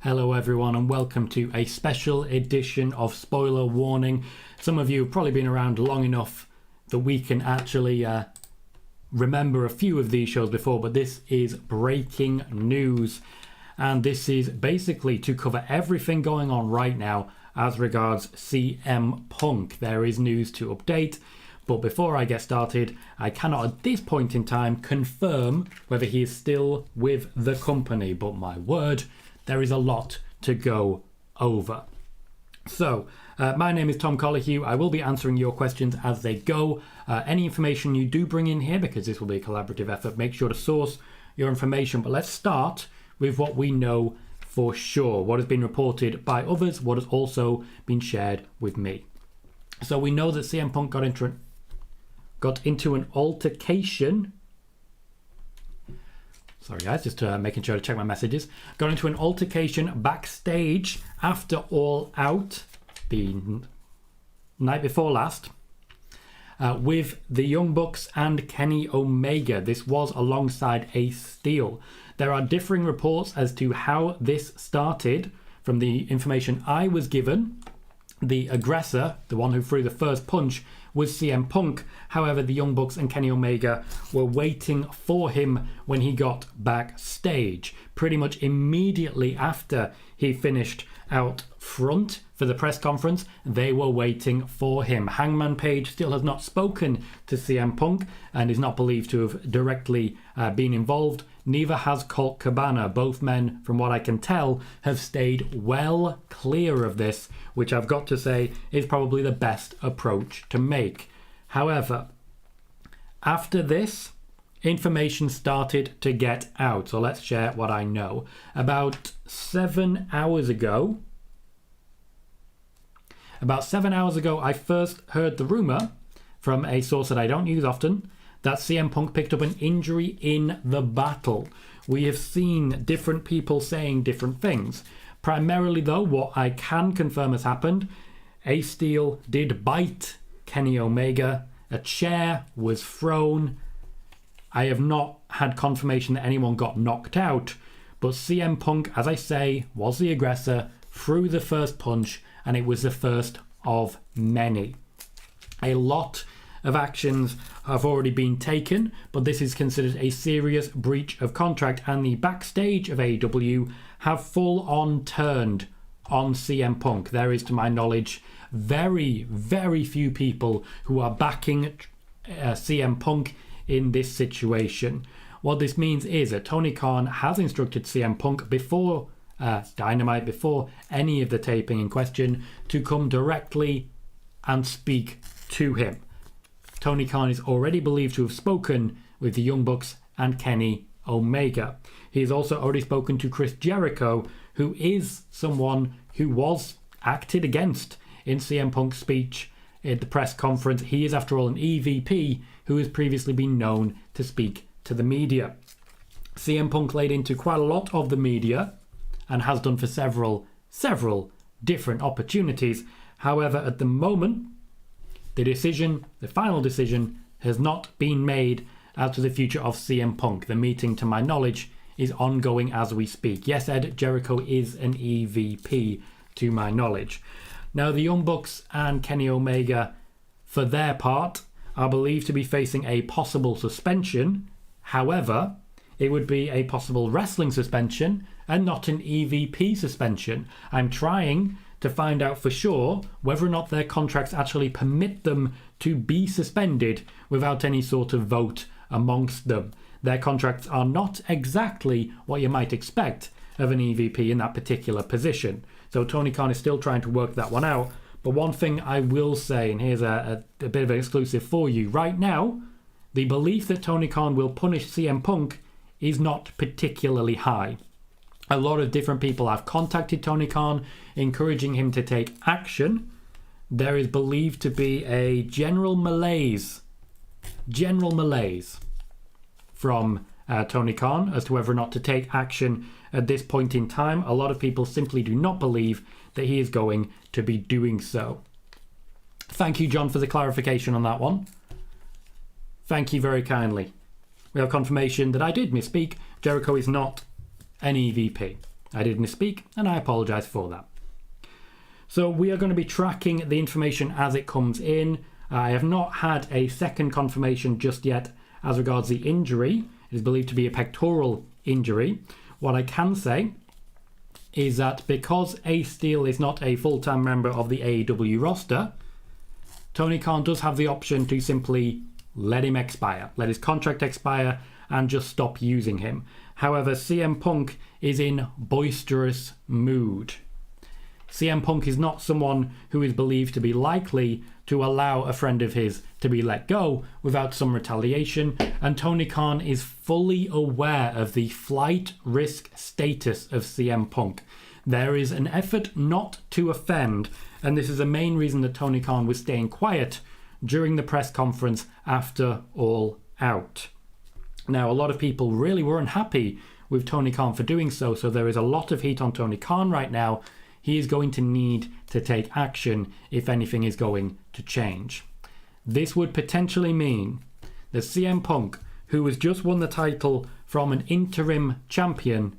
Hello everyone and welcome to a special edition of Spoiler Warning. Some of you have probably been around long enough that we can actually remember a few of these shows before, but this is breaking news. And this is basically to cover everything going on right now as regards CM Punk. There is news to update, but before I get started, I cannot at this point in time confirm whether he is still with the company, but my word, there is a lot to go over. So, my name is Tom Colohue. I will be answering your questions as they go. Any information you do bring in here, because this will be a collaborative effort, make sure to source your information. But let's start with what we know for sure, what has been reported by others, what has also been shared with me. So we know that CM Punk got into an altercation. Sorry guys, just making sure to check my messages. Got into an altercation backstage after All Out, the night before last, with the Young Bucks and Kenny Omega. This was alongside Ace Steel. There are differing reports as to how this started. From the information I was given, the aggressor, the one who threw the first punch, was CM Punk. However, the Young Bucks and Kenny Omega were waiting for him when he got backstage. Pretty much immediately after he finished out front for the press conference, they were waiting for him. Hangman Page still has not spoken to CM Punk and is not believed to have directly been involved. Neither has Colt Cabana. Both men, from what I can tell, have stayed well clear of this, which I've got to say is probably the best approach to make. However, after this, information started to get out. So let's share what I know. About 7 hours ago, I first heard the rumor from a source that I don't use often that CM Punk picked up an injury in the battle. We have seen different people saying different things. Primarily though, what I can confirm has happened, Ace Steel did bite Kenny Omega, a chair was thrown. I have not had confirmation that anyone got knocked out, but CM Punk, as I say, was the aggressor, threw the first punch, and it was the first of many. A lot of actions have already been taken, but this is considered a serious breach of contract, and the backstage of AEW have full-on turned on CM Punk. There is, to my knowledge, very, very few people who are backing CM Punk in this situation. What this means is that Tony Khan has instructed CM Punk before Dynamite, before any of the taping in question, to come directly and speak to him. Tony Khan is already believed to have spoken with the Young Bucks and Kenny Omega. He has also already spoken to Chris Jericho, who is someone who was acted against in CM Punk's speech at the press conference. He is, after all, an EVP who has previously been known to speak to the media. CM Punk laid into quite a lot of the media and has done for several different opportunities. However, at the moment, the final decision has not been made as to the future of CM Punk. The meeting, to my knowledge, is ongoing as we speak. Yes, Ed, Jericho is an EVP, to my knowledge. Now, the Young Bucks and Kenny Omega, for their part, are believed to be facing a possible suspension. However, it would be a possible wrestling suspension and not an EVP suspension. I'm trying to find out for sure whether or not their contracts actually permit them to be suspended without any sort of vote amongst them. Their contracts are not exactly what you might expect of an EVP in that particular position. So Tony Khan is still trying to work that one out. But one thing I will say, and here's a bit of an exclusive for you, right now, the belief that Tony Khan will punish CM Punk is not particularly high. A lot of different people have contacted Tony Khan, encouraging him to take action. There is believed to be a general malaise from Tony Khan as to whether or not to take action at this point in time. A lot of people simply do not believe that he is going to be doing so. Thank you, John, for the clarification on that one. Thank you very kindly. We have confirmation that I did misspeak. Jericho is not an EVP. I did misspeak, and I apologise for that. So we are going to be tracking the information as it comes in. I have not had a second confirmation just yet as regards the injury. It is believed to be a pectoral injury. What I can say is that because Ace Steel is not a full-time member of the AEW roster, Tony Khan does have the option to simply let him expire, let his contract expire, and just stop using him. However, CM Punk is in boisterous mood. CM Punk is not someone who is believed to be likely to allow a friend of his to be let go without some retaliation, and Tony Khan is fully aware of the flight risk status of CM Punk. There is an effort not to offend, and this is the main reason that Tony Khan was staying quiet during the press conference after All Out. Now, a lot of people really weren't happy with Tony Khan for doing so there is a lot of heat on Tony Khan right now. He is going to need to take action if anything is going to change. This would potentially mean that CM Punk, who has just won the title from an interim champion,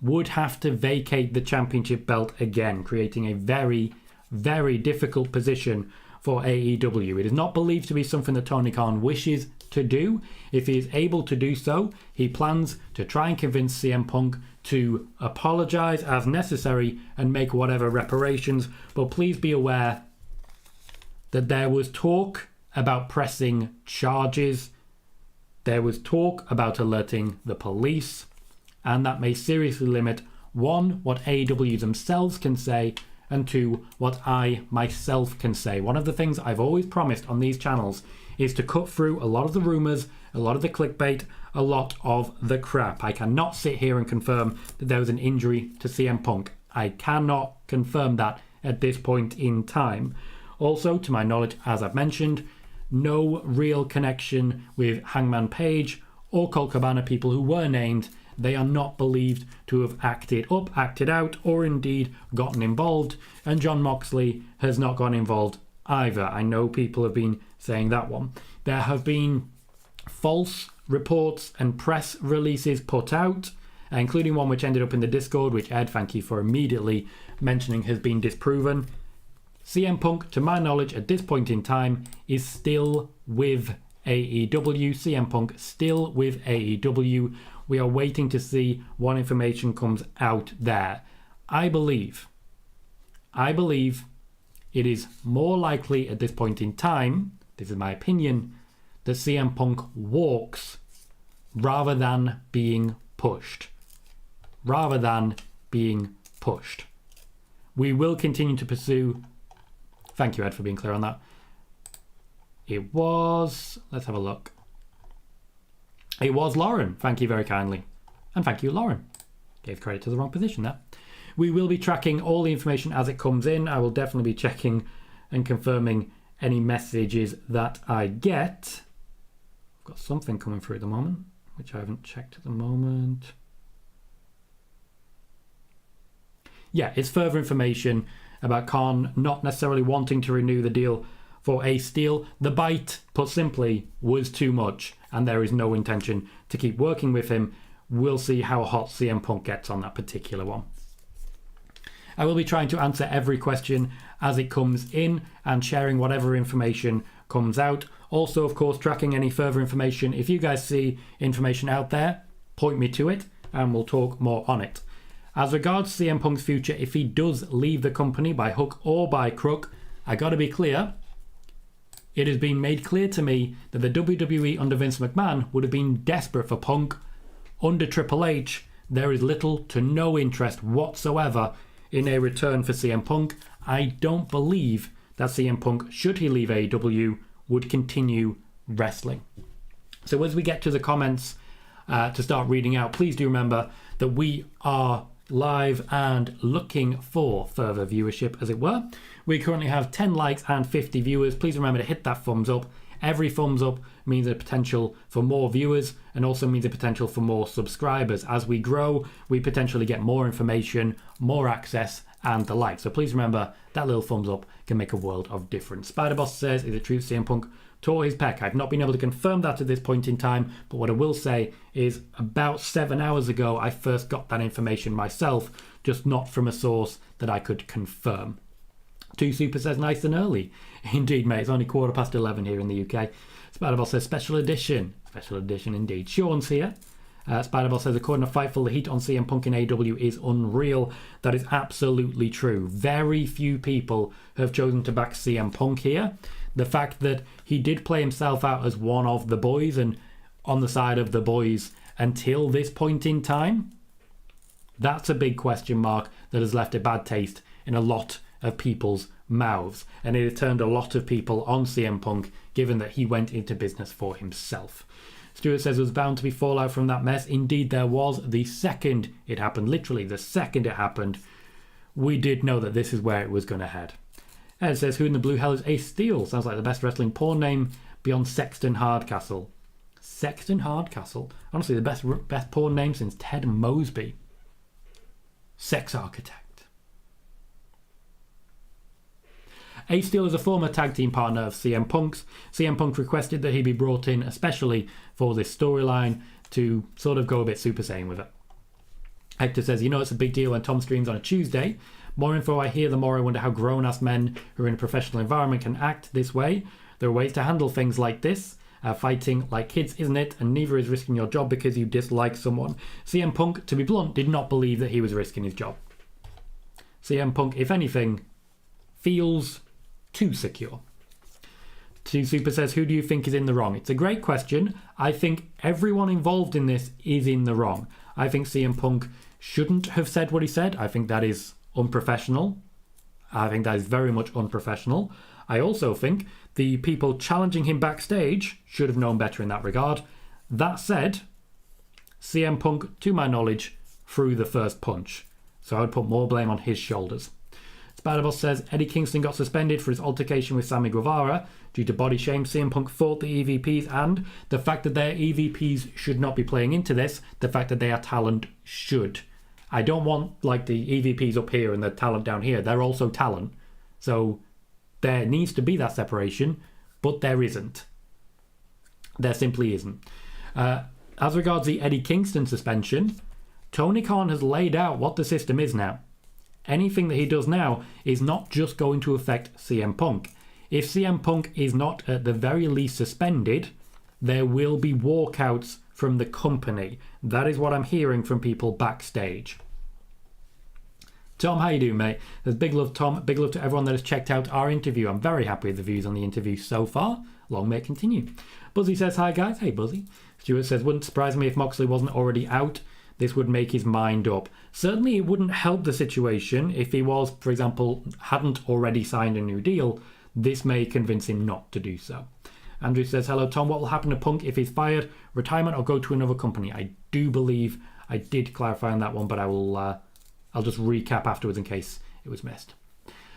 would have to vacate the championship belt again, creating a very, very difficult position for AEW. It is not believed to be something that Tony Khan wishes to do. If he is able to do so, he plans to try and convince CM Punk to apologise as necessary and make whatever reparations. But please be aware that there was talk about pressing charges. There was talk about alerting the police, and that may seriously limit, one, what AEW themselves can say, and two, what I myself can say. One of the things I've always promised on these channels is to cut through a lot of the rumours, a lot of the clickbait, a lot of the crap. I cannot sit here and confirm that there was an injury to CM Punk. I cannot confirm that at this point in time. Also, to my knowledge, as I've mentioned, no real connection with Hangman Page or Colt Cabana, people who were named. They are not believed to have acted up, acted out, or indeed gotten involved. And Jon Moxley has not gotten involved either. I know people have been saying that one. There have been false reports and press releases put out, including one which ended up in the Discord, which Ed, thank you for immediately mentioning, has been disproven. CM Punk, to my knowledge, at this point in time, is still with AEW. CM Punk still with AEW. We are waiting to see what information comes out there. I believe it is more likely at this point in time, this is my opinion, that CM Punk walks rather than being pushed. Rather than being pushed. We will continue to pursue. Thank you, Ed, for being clear on that. It was, let's have a look. It was Lauren. Thank you very kindly. And thank you, Lauren. Gave credit to the wrong position there. We will be tracking all the information as it comes in. I will definitely be checking and confirming any messages that I get. I've got something coming through at the moment, which I haven't checked at the moment. Yeah, it's further information about Khan not necessarily wanting to renew the deal for Ace Steel. The bite, put simply, was too much, and there is no intention to keep working with him. We'll see how hot CM Punk gets on that particular one. I will be trying to answer every question as it comes in and sharing whatever information comes out. Also, of course, tracking any further information. If you guys see information out there, point me to it and we'll talk more on it. As regards CM Punk's future, if he does leave the company by hook or by crook, I gotta be clear, it has been made clear to me that the WWE under Vince McMahon would have been desperate for Punk. Under Triple H, there is little to no interest whatsoever in a return for CM Punk. I don't believe that CM Punk, should he leave AEW, would continue wrestling. So as we get to the comments to start reading out, please do remember that we are live and looking for further viewership, as it were. We currently have 10 likes and 50 viewers. Please remember to hit that thumbs up. Every thumbs up means a potential for more viewers and also means a potential for more subscribers. As we grow, we potentially get more information, more access, and the like. So please remember that little thumbs up can make a world of difference. Spider-Boss says, is it true CM Punk tore his pec? I've not been able to confirm that at this point in time, but what I will say is about 7 hours ago I first got that information myself, just not from a source that I could confirm. 2 Super says, nice and early. Indeed, mate, it's only 11:15 here in the UK. Spider-Boss says, special edition. Special edition indeed. Sean's here. Spider-Boss says, according to Fightful, the heat on CM Punk in AEW is unreal. That is absolutely true. Very few people have chosen to back CM Punk here. The fact that he did play himself out as one of the boys and on the side of the boys until this point in time, that's a big question mark that has left a bad taste in a lot of people's mouths. And it has turned a lot of people on CM Punk, given that he went into business for himself. Stuart says there was bound to be fallout from that mess. Indeed, there was. The second it happened, literally the second it happened, we did know that this is where it was going to head. Ed says, who in the blue hell is Ace Steel? Sounds like the best wrestling porn name beyond Sexton Hardcastle. Sexton Hardcastle? Honestly, the best porn name since Ted Mosby. Sex Architect. Ace Steel is a former tag team partner of CM Punk's. CM Punk requested that he be brought in especially for this storyline to sort of go a bit Super Saiyan with it. Hector says, you know it's a big deal when Tom streams on a Tuesday. More info I hear, the more I wonder how grown-ass men who are in a professional environment can act this way. There are ways to handle things like this. Fighting like kids, isn't it? And neither is risking your job because you dislike someone. CM Punk, to be blunt, did not believe that he was risking his job. CM Punk, if anything, feels too secure. Two Super says, who do you think is in the wrong? It's a great question. I think everyone involved in this is in the wrong. I think CM Punk shouldn't have said what he said. I think that is unprofessional. I think that is very much unprofessional. I also think the people challenging him backstage should have known better in that regard. That said, CM Punk, to my knowledge, threw the first punch. So I would put more blame on his shoulders. Spider-Boss says, Eddie Kingston got suspended for his altercation with Sammy Guevara due to body shame. CM Punk fought the EVPs, and the fact that their EVPs should not be playing into this, the fact that they are talent should. I don't want like the EVPs up here and the talent down here. They're also talent. So there needs to be that separation, but there isn't. There simply isn't. As regards the Eddie Kingston suspension, Tony Khan has laid out what the system is now. Anything that he does now is not just going to affect CM Punk. If CM Punk is not at the very least suspended, there will be walkouts from the company. That is what I'm hearing from people backstage. Tom, how you doing, mate? There's big love, Tom. Big love to everyone that has checked out our interview. I'm very happy with the views on the interview so far. Long may it continue. Buzzy says, hi guys. Hey, Buzzy. Stuart says, wouldn't surprise me if Moxley wasn't already out. This would make his mind up. Certainly it wouldn't help the situation if he was, for example, hadn't already signed a new deal. This may convince him not to do so. Andrew says, hello Tom, what will happen to Punk if he's fired? Retirement or go to another company? I do believe I did clarify on that one, but I'll just recap afterwards in case it was missed.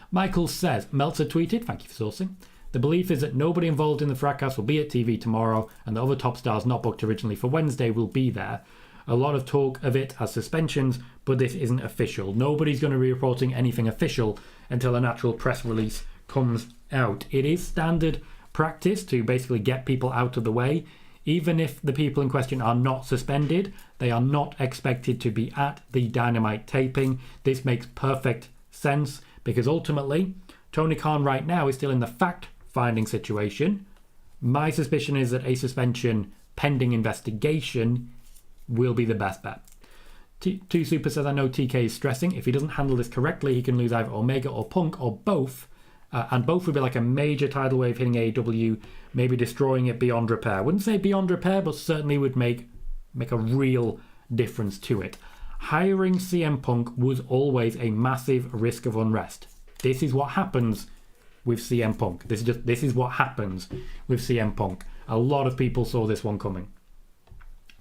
Michael says, Meltzer tweeted, thank you for sourcing, the belief is that nobody involved in the fracas will be at TV tomorrow and the other top stars not booked originally for Wednesday will be there. A lot of talk of it as suspensions, but this isn't official. Nobody's going to be reporting anything official until an actual press release comes out. It is standard practice to basically get people out of the way. Even if the people in question are not suspended, they are not expected to be at the Dynamite taping. This makes perfect sense because ultimately, Tony Khan right now is still in the fact-finding situation. My suspicion is that a suspension pending investigation will be the best bet. Two Super says, I know TK is stressing. If he doesn't handle this correctly, he can lose either Omega or Punk or both. And both would be like a major tidal wave hitting AEW, maybe destroying it beyond repair. I wouldn't say beyond repair, but certainly would make a real difference to it. Hiring CM Punk was always a massive risk of unrest. This is what happens with CM Punk. This is what happens with CM Punk. A lot of people saw this one coming.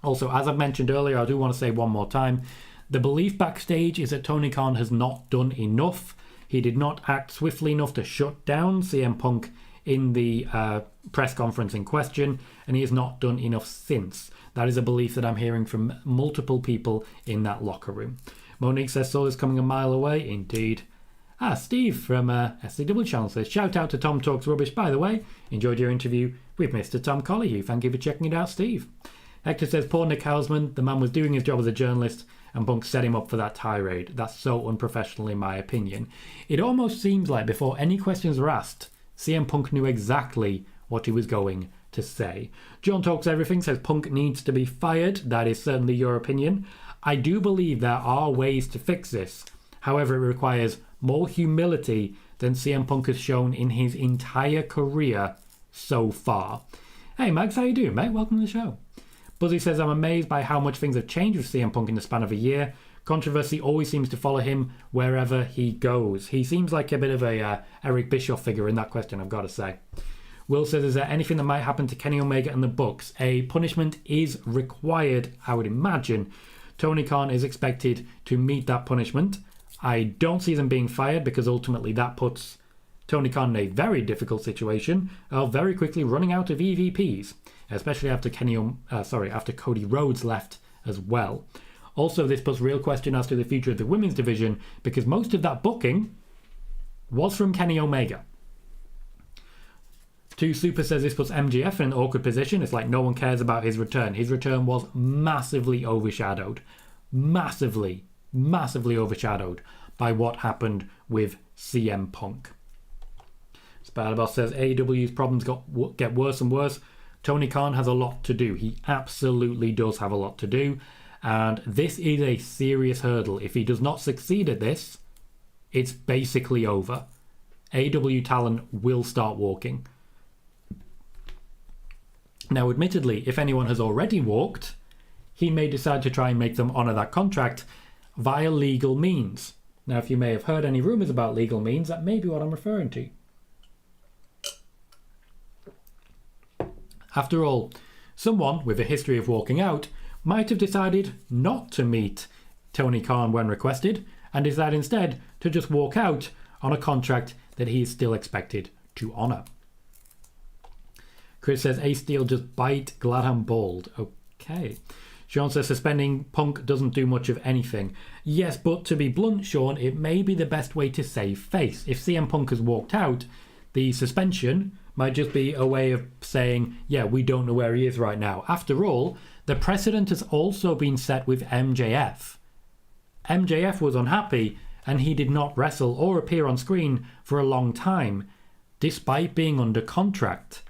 Also, as I've mentioned earlier, I do want to say one more time, the belief backstage is that Tony Khan has not done enough. He did not act swiftly enough to shut down CM Punk in the press conference in question, and he has not done enough since. That is a belief that I'm hearing from multiple people in that locker room. Monique says, saw this coming a mile away. Indeed, Steve from SCW channel says, shout out to Tom Talks Rubbish, by the way. Enjoyed your interview with Mr. Tom Colohue. Thank you for checking it out, Steve. Hector says, poor Nick Hausman. The man was doing his job as a journalist and Punk set him up for that tirade. That's so unprofessional in my opinion. It almost seems like before any questions were asked, CM Punk knew exactly what he was going to say. John Talks Everything says Punk needs to be fired. That is certainly your opinion. I do believe there are ways to fix this. However, it requires more humility than CM Punk has shown in his entire career so far. Hey Max, how you doing, mate? Welcome to the show. Buzzy says, I'm amazed by how much things have changed with CM Punk in the span of a year. Controversy always seems to follow him wherever he goes. He seems like a bit of a Eric Bischoff figure in that question, I've got to say. Will says, is there anything that might happen to Kenny Omega and the Bucks? A punishment is required, I would imagine. Tony Khan is expected to meet that punishment. I don't see them being fired because ultimately that puts Tony Khan in a very difficult situation of very quickly running out of EVPs, especially after after Cody Rhodes left as well. Also, this puts real question as to the future of the women's division because most of that booking was from Kenny Omega. 2 Super says this puts MJF in an awkward position. It's like no one cares about his return. His return was massively overshadowed. Massively overshadowed by what happened with CM Punk. Spider-Boss says AEW's problems get worse and worse. Tony Khan has a lot to do. He absolutely does have a lot to do. And this is a serious hurdle. If he does not succeed at this, it's basically over. AEW talent will start walking. Now, admittedly, if anyone has already walked, he may decide to try and make them honour that contract via legal means. Now, if you may have heard any rumours about legal means, that may be what I'm referring to. After all, someone with a history of walking out might have decided not to meet Tony Khan when requested and decide instead to just walk out on a contract that he is still expected to honour. Chris says, Ace Steel just bite, glad I'm bald. Okay. Sean says, suspending Punk doesn't do much of anything. Yes, but to be blunt, Sean, it may be the best way to save face. If CM Punk has walked out, the suspension might just be a way of saying, yeah, we don't know where he is right now. After all, the precedent has also been set with MJF. MJF was unhappy and he did not wrestle or appear on screen for a long time, despite being under contract.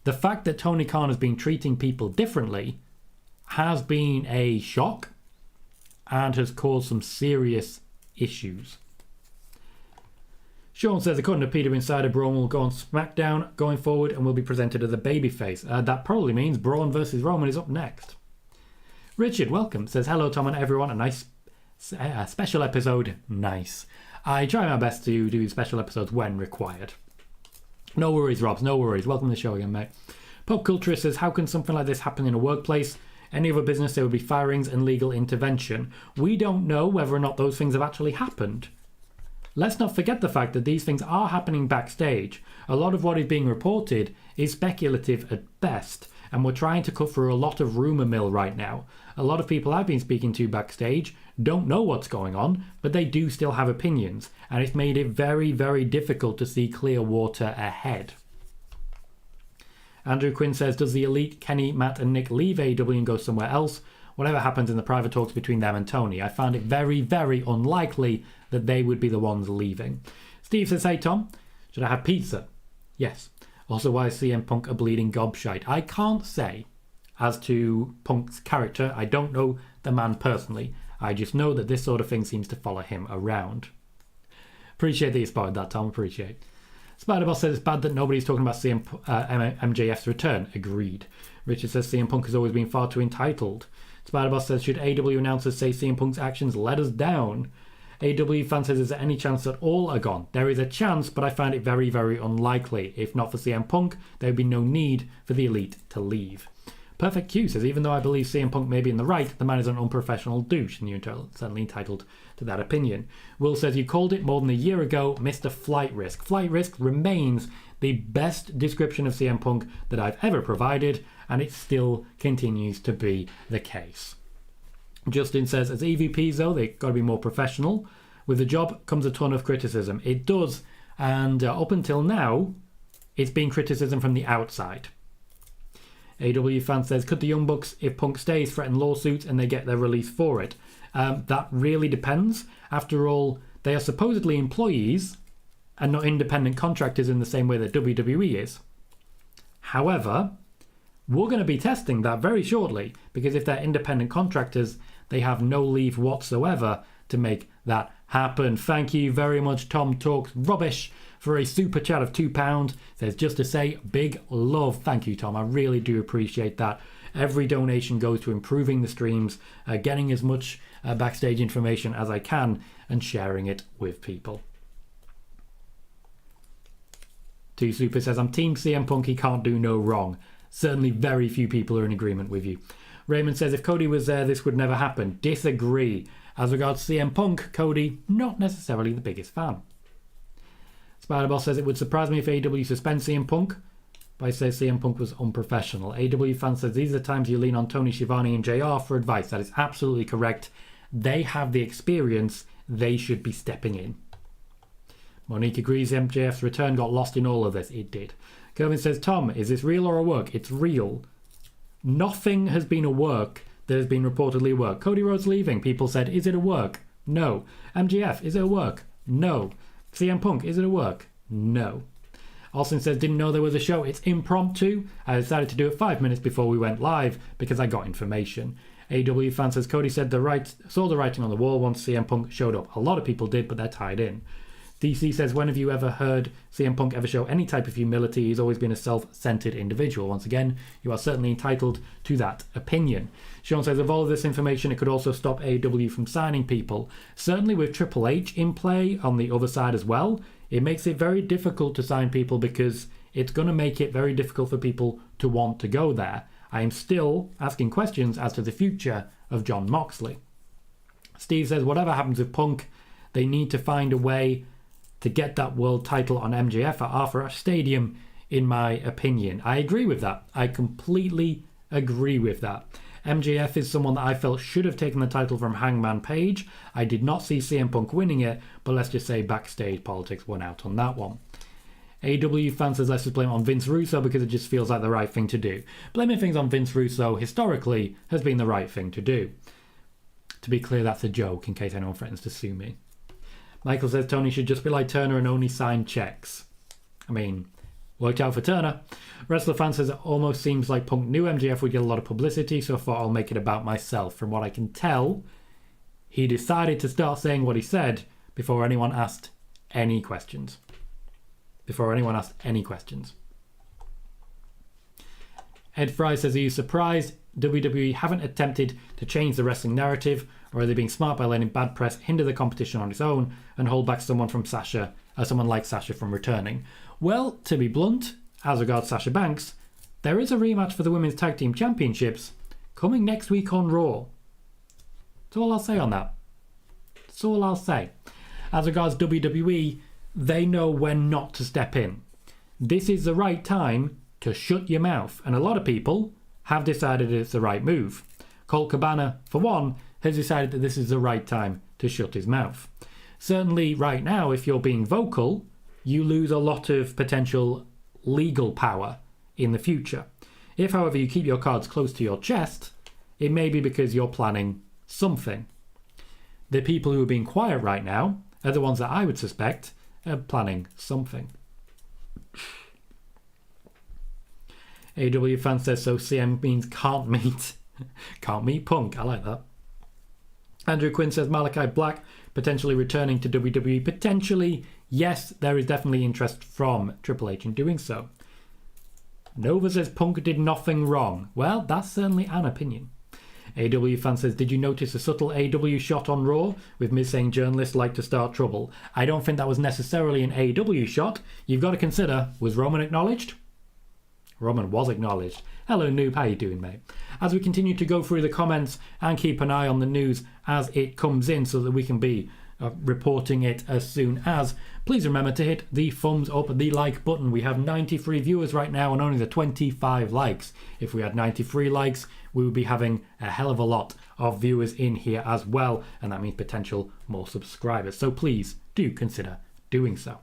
The fact that Tony Khan has been treating people differently has been a shock and has caused some serious issues. Sean says, according to PWInsider, Braun will go on SmackDown going forward and will be presented as a babyface. That probably means Braun versus Roman is up next. Richard, welcome, says, hello Tom and everyone, a nice special episode. Nice. I try my best to do special episodes when required. No worries, Robs, no worries. Welcome to the show again, mate. Pop Culturist says, how can something like this happen in a workplace? Any other business, there would be firings and legal intervention. We don't know whether or not those things have actually happened. Let's not forget the fact that these things are happening backstage. A lot of what is being reported is speculative at best, and we're trying to cut through a lot of rumour mill right now. A lot of people I've been speaking to backstage don't know what's going on, but they do still have opinions, and it's made it very, very difficult to see clear water ahead. Andrew Quinn says, does the Elite, Kenny, Matt and Nick leave AEW and go somewhere else? Whatever happens in the private talks between them and Tony, I found it very, very unlikely that they would be the ones leaving. Steve says, hey Tom, should I have pizza? Yes. Also, why is CM Punk a bleeding gobshite? I can't say as to Punk's character. I don't know the man personally. I just know that this sort of thing seems to follow him around. Appreciate that you spotted that, Tom. Appreciate. Spider-Boss says it's bad that nobody's talking about MJF's return. Agreed. Richard says CM Punk has always been far too entitled. Spider-Boss says, should AEW announcers say CM Punk's actions let us down? AEW fan says, is there any chance that all are gone? There is a chance, but I find it very, very unlikely. If not for CM Punk, there would be no need for the Elite to leave. Perfect Q says, even though I believe CM Punk may be in the right, the man is an unprofessional douche, and you're certainly entitled to that opinion. Will says, you called it more than a year ago, Mr. Flight Risk. Flight Risk remains the best description of CM Punk that I've ever provided, and it still continues to be the case. Justin says, as EVPs though, they've got to be more professional. With the job comes a ton of criticism. It does, and up until now, it's been criticism from the outside. AEW fan says, could the Young Bucks, if Punk stays, threaten lawsuits and they get their release for it? That really depends. After all, they are supposedly employees and not independent contractors in the same way that WWE is. However, we're going to be testing that very shortly, because if they're independent contractors, they have no leave whatsoever to make that happen. Thank you very much, Tom Talks Rubbish, for a super chat of £2. Says, just to say, big love. Thank you, Tom. I really do appreciate that. Every donation goes to improving the streams, getting as much backstage information as I can, and sharing it with people. Two Super says, I'm Team CM Punk, he can't do no wrong. Certainly very few people are in agreement with you. Raymond says, if Cody was there, this would never happen. Disagree. As regards CM Punk, Cody, not necessarily the biggest fan. Spiderboss says, it would surprise me if AEW suspends CM Punk, but I say CM Punk was unprofessional. AEW fan says, these are the times you lean on Tony Schiavone and JR for advice. That is absolutely correct. They have the experience. They should be stepping in. Monique agrees MJF's return got lost in all of this. It did. Kervin says, Tom, is this real or a work? It's real. Nothing has been a work that has been reportedly a work. Cody Rhodes leaving. People said, is it a work? No. MJF, is it a work? No. CM Punk, is it a work? No. Austin says, didn't know there was a show. It's impromptu. I decided to do it 5 minutes before we went live because I got information. AEW fan says, Cody said saw the writing on the wall once CM Punk showed up. A lot of people did, but they're tied in. DC says, when have you ever heard CM Punk ever show any type of humility? He's always been a self-centered individual. Once again, you are certainly entitled to that opinion. Sean says, of all of this information, it could also stop AEW from signing people. Certainly with Triple H in play on the other side as well, it makes it very difficult to sign people because it's going to make it very difficult for people to want to go there. I am still asking questions as to the future of Jon Moxley. Steve says, whatever happens with Punk, they need to find a way to get that world title on MJF at Arthur Ashe Stadium, in my opinion. I agree with that. I completely agree with that. MJF is someone that I felt should have taken the title from Hangman Page. I did not see CM Punk winning it, but let's just say backstage politics won out on that one. AEW fan says, let's just blame it on Vince Russo because it just feels like the right thing to do. Blaming things on Vince Russo historically has been the right thing to do. To be clear, that's a joke in case anyone threatens to sue me. Michael says Tony should just be like Turner and only sign checks. I mean, worked out for Turner. Wrestler fan says it almost seems like Punk knew MJF would get a lot of publicity, so I thought I'll make it about myself. From what I can tell, he decided to start saying what he said before anyone asked any questions. Ed Fry says, are you surprised WWE haven't attempted to change the wrestling narrative, or are they being smart by letting bad press hinder the competition on its own and hold back someone like Sasha from returning? Well, to be blunt, as regards Sasha Banks, there is a rematch for the Women's Tag Team Championships coming next week on Raw. That's all I'll say on that. That's all I'll say. As regards WWE, they know when not to step in. This is the right time to shut your mouth, and a lot of people have decided it's the right move. Colt Cabana, for one, has decided that this is the right time to shut his mouth. Certainly right now, if you're being vocal, you lose a lot of potential legal power in the future. If, however, you keep your cards close to your chest, it may be because you're planning something. The people who are being quiet right now are the ones that I would suspect are planning something. AW fan says, so CM means can't meet Punk. I like that. Andrew Quinn says, Malachi Black potentially returning to WWE. Potentially, yes, there is definitely interest from Triple H in doing so. Nova says Punk did nothing wrong. Well, that's certainly an opinion. AW fan says, did you notice a subtle AW shot on Raw with Miz saying journalists like to start trouble? I don't think that was necessarily an AW shot. You've got to consider, was Roman acknowledged? Roman was acknowledged. Hello Noob, how you doing, mate? As we continue to go through the comments and keep an eye on the news as it comes in so that we can be reporting it as soon as. Please remember to hit the thumbs up, the like button. We have 93 viewers right now and only the 25 likes. If we had 93 likes, we would be having a hell of a lot of viewers in here as well, and that means potential more subscribers. So please do consider doing so.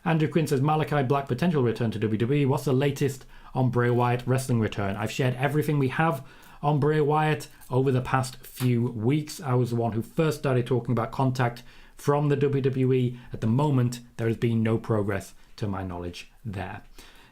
Andrew Quinn says, Malachi Black potential return to WWE. What's the latest on Bray Wyatt wrestling return? I've shared everything we have on Bray Wyatt over the past few weeks. I was the one who first started talking about contact from the WWE. At the moment, there has been no progress to my knowledge there.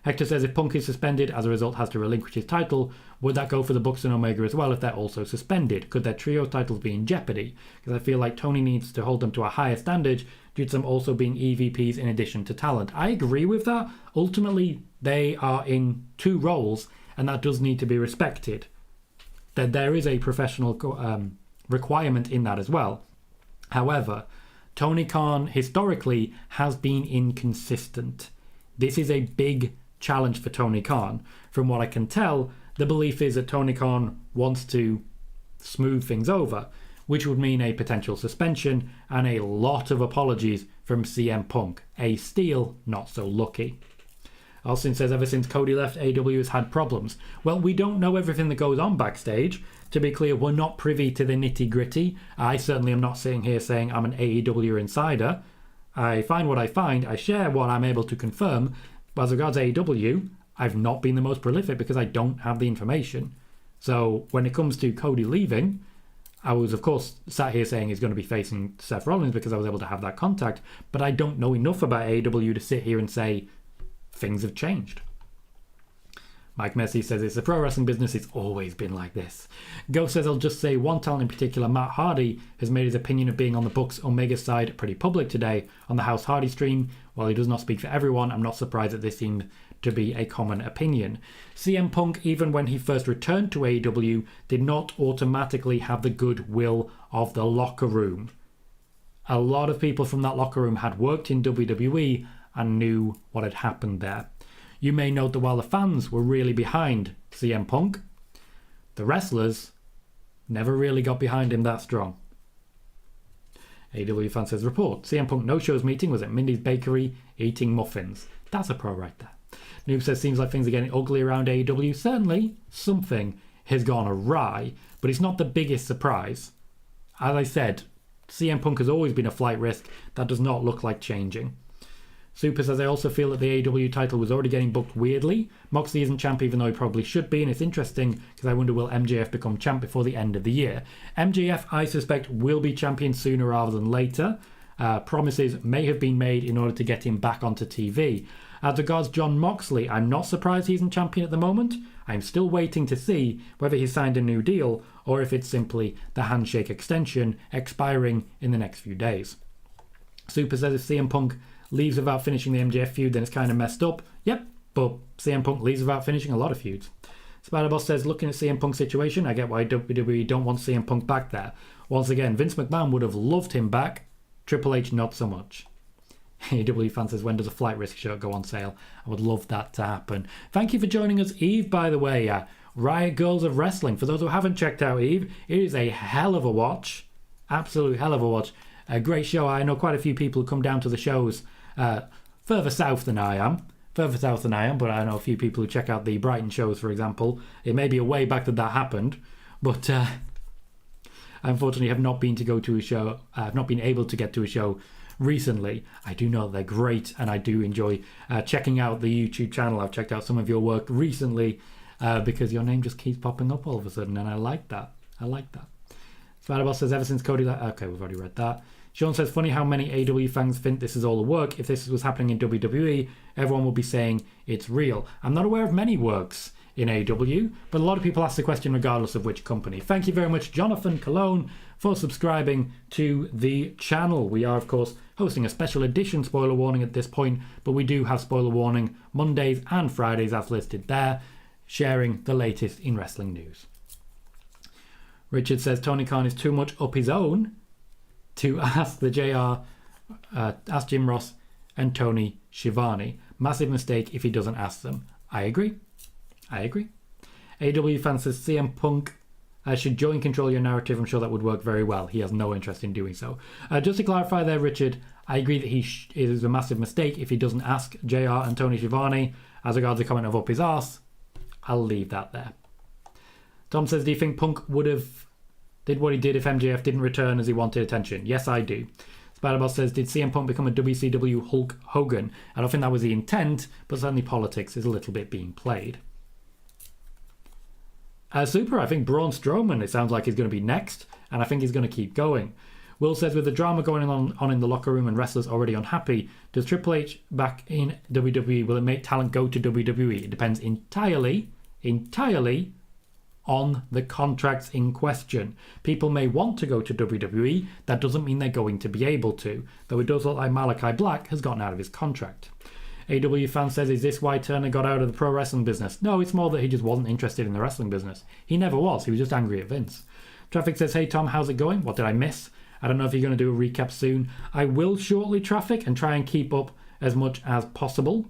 Hector says, if Punk is suspended, as a result has to relinquish his title, would that go for the Bucks and Omega as well if they're also suspended? Could their trio titles be in jeopardy? Because I feel like Tony needs to hold them to a higher standard due to them also being EVPs in addition to talent. I agree with that. Ultimately, they are in two roles, and that does need to be respected. That there is a professional requirement in that as well. However, Tony Khan historically has been inconsistent. This is a big challenge for Tony Khan. From what I can tell, the belief is that Tony Khan wants to smooth things over, which would mean a potential suspension and a lot of apologies from CM Punk. A steal, not so lucky. Austin says, ever since Cody left, AEW has had problems. Well, we don't know everything that goes on backstage. To be clear, we're not privy to the nitty-gritty. I certainly am not sitting here saying I'm an AEW insider. I find what I find, I share what I'm able to confirm. But as regards AEW, I've not been the most prolific because I don't have the information. So when it comes to Cody leaving, I was of course sat here saying he's going to be facing Seth Rollins because I was able to have that contact, but I don't know enough about AEW to sit here and say things have changed. Mike Messi says, it's a pro wrestling business, it's always been like this. Ghost says, I'll just say one talent in particular, Matt Hardy, has made his opinion of being on the Bucks Omega side pretty public today on the House Hardy stream. While he does not speak for everyone, I'm not surprised that this seemed to be a common opinion. CM Punk, even when he first returned to AEW, did not automatically have the goodwill of the locker room. A lot of people from that locker room had worked in WWE and knew what had happened there. You may note that while the fans were really behind CM Punk, the wrestlers never really got behind him that strong. AEW fan says, report, CM Punk no-shows meeting was at Mindy's Bakery eating muffins. That's a pro right there. Noob says, seems like things are getting ugly around AEW. Certainly, something has gone awry, but it's not the biggest surprise. As I said, CM Punk has always been a flight risk. That does not look like changing. Super says, I also feel that the AEW title was already getting booked weirdly. Moxley isn't champ even though he probably should be, and it's interesting because I wonder will MJF become champ before the end of the year. MJF, I suspect, will be champion sooner rather than later. Promises may have been made in order to get him back onto TV. As regards Jon Moxley, I'm not surprised he isn't champion at the moment. I'm still waiting to see whether he's signed a new deal or if it's simply the handshake extension expiring in the next few days. Super says, if CM Punk leaves without finishing the MJF feud, then it's kind of messed up. Yep, but CM Punk leaves without finishing a lot of feuds. Spider-Boss says, looking at CM Punk's situation, I get why WWE don't want CM Punk back there. Once again, Vince McMahon would have loved him back. Triple H, not so much. AEW fan says, when does a flight risk shirt go on sale? I would love that to happen. Thank you for joining us, Eve, by the way. Riot Girls of Wrestling. For those who haven't checked out Eve, it is a hell of a watch. Absolute hell of a watch. A great show. I know quite a few people who come down to the shows further south than I am, but I know a few people who check out the Brighton shows, for example. It may be a way back that happened, but I unfortunately have not been able to get to a show recently. I do know they're great, and I do enjoy checking out the YouTube channel. I've checked out some of your work recently because your name just keeps popping up all of a sudden, and I like that. Spider-Boss says, ever since Cody... Okay, we've already read that. Sean says, funny how many AEW fans think this is all a work. If this was happening in WWE, everyone would be saying it's real. I'm not aware of many works in AEW, but a lot of people ask the question regardless of which company. Thank you very much, Jonathan Cologne, for subscribing to the channel. We are, of course, hosting a special edition spoiler warning at this point, but we do have spoiler warning Mondays and Fridays as listed there, sharing the latest in wrestling news. Richard says, Tony Khan is too much up his own to ask ask Jim Ross and Tony Schiavone. Massive mistake if he doesn't ask them. I agree. AEW fan says CM Punk should Joey control your narrative? I'm sure that would work very well. He has no interest in doing so. Just to clarify there, Richard, I agree that it is a massive mistake if he doesn't ask JR and Tony Schiavone. As regards the comment of up his arse, I'll leave that there. Tom says, do you think Punk would have did what he did if MJF didn't return as he wanted attention? Yes, I do. Spiderboss says, did CM Punk become a WCW Hulk Hogan? I don't think that was the intent, but certainly politics is a little bit being played. Super, I think Braun Strowman, it sounds like he's going to be next, and I think he's going to keep going. Will says, with the drama going on in the locker room and wrestlers already unhappy, does Triple H back in WWE, will it make talent go to WWE? It depends entirely on the contracts in question. People may want to go to WWE, that doesn't mean they're going to be able to, though it does look like Malachi Black has gotten out of his contract. AW fan says, is this why Turner got out of the pro wrestling business? No, it's more that he just wasn't interested in the wrestling business. He never was, he was just angry at Vince. Traffic says, hey Tom, how's it going? What did I miss? I don't know if you're going to do a recap soon. I will shortly, Traffic, and try and keep up as much as possible.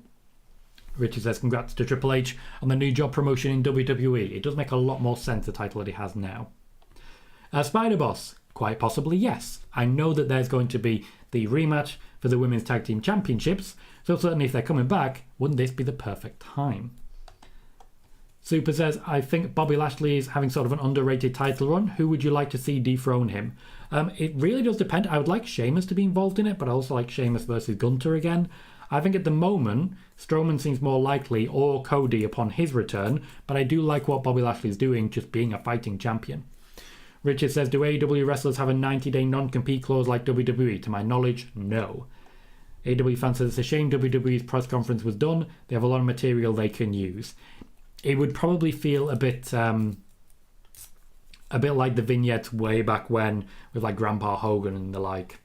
Richard says, congrats to Triple H on the new job promotion in WWE. It does make a lot more sense, the title that he has now. Spider Boss, quite possibly yes. I know that there's going to be the rematch for the Women's Tag Team Championships, so certainly if they're coming back, wouldn't this be the perfect time? Super says, I think Bobby Lashley is having sort of an underrated title run. Who would you like to see dethrone him? It really does depend. I would like Sheamus to be involved in it, but I also like Sheamus versus Gunter again. I think at the moment, Strowman seems more likely, or Cody upon his return, but I do like what Bobby Lashley is doing, just being a fighting champion. Richard says, do AEW wrestlers have a 90-day non-compete clause like WWE? To my knowledge, no. AEW fan says, it's a shame WWE's press conference was done. They have a lot of material they can use. It would probably feel a bit like the vignettes way back when, with like Grandpa Hogan and the like.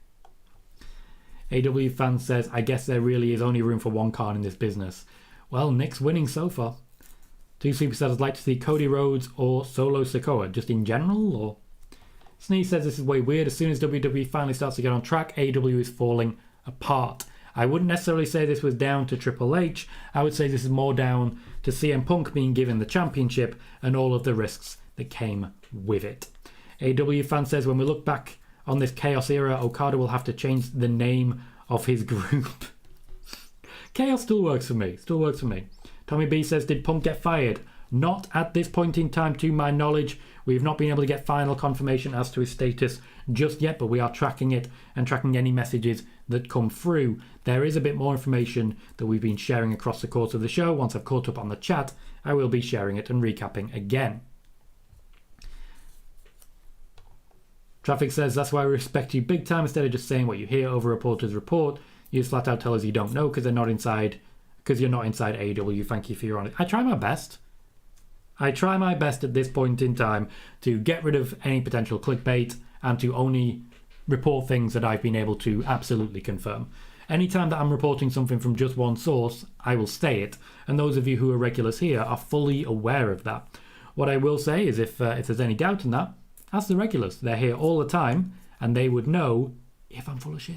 AW fan says, I guess there really is only room for one card in this business. Well, Nick's winning so far. Two superstars would like to see Cody Rhodes or Solo Sikoa, just in general, or? Sneeze says this is way weird. As soon as WWE finally starts to get on track, AEW is falling apart. I wouldn't necessarily say this was down to Triple H. I would say this is more down to CM Punk being given the championship and all of the risks that came with it. AW fan says, when we look back on this chaos era, Okada will have to change the name of his group. Chaos still works for me. Tommy B says, did Punk get fired? Not at this point in time, to my knowledge. We've not been able to get final confirmation as to his status just yet, but we are tracking it and tracking any messages that come through. There is a bit more information that we've been sharing across the course of the show. Once I've caught up on the chat, I will be sharing it and recapping again. Traffic says, that's why we respect you big time. Instead of just saying what you hear over reporters report, you just flat out tell us you don't know because you're not inside AEW. Thank you for your honesty. I try my best at this point in time to get rid of any potential clickbait and to only report things that I've been able to absolutely confirm. Anytime that I'm reporting something from just one source, I will say it, and those of you who are regulars here are fully aware of that. What I will say is if there's any doubt in that, ask the regulars. They're here all the time, and they would know if I'm full of shit.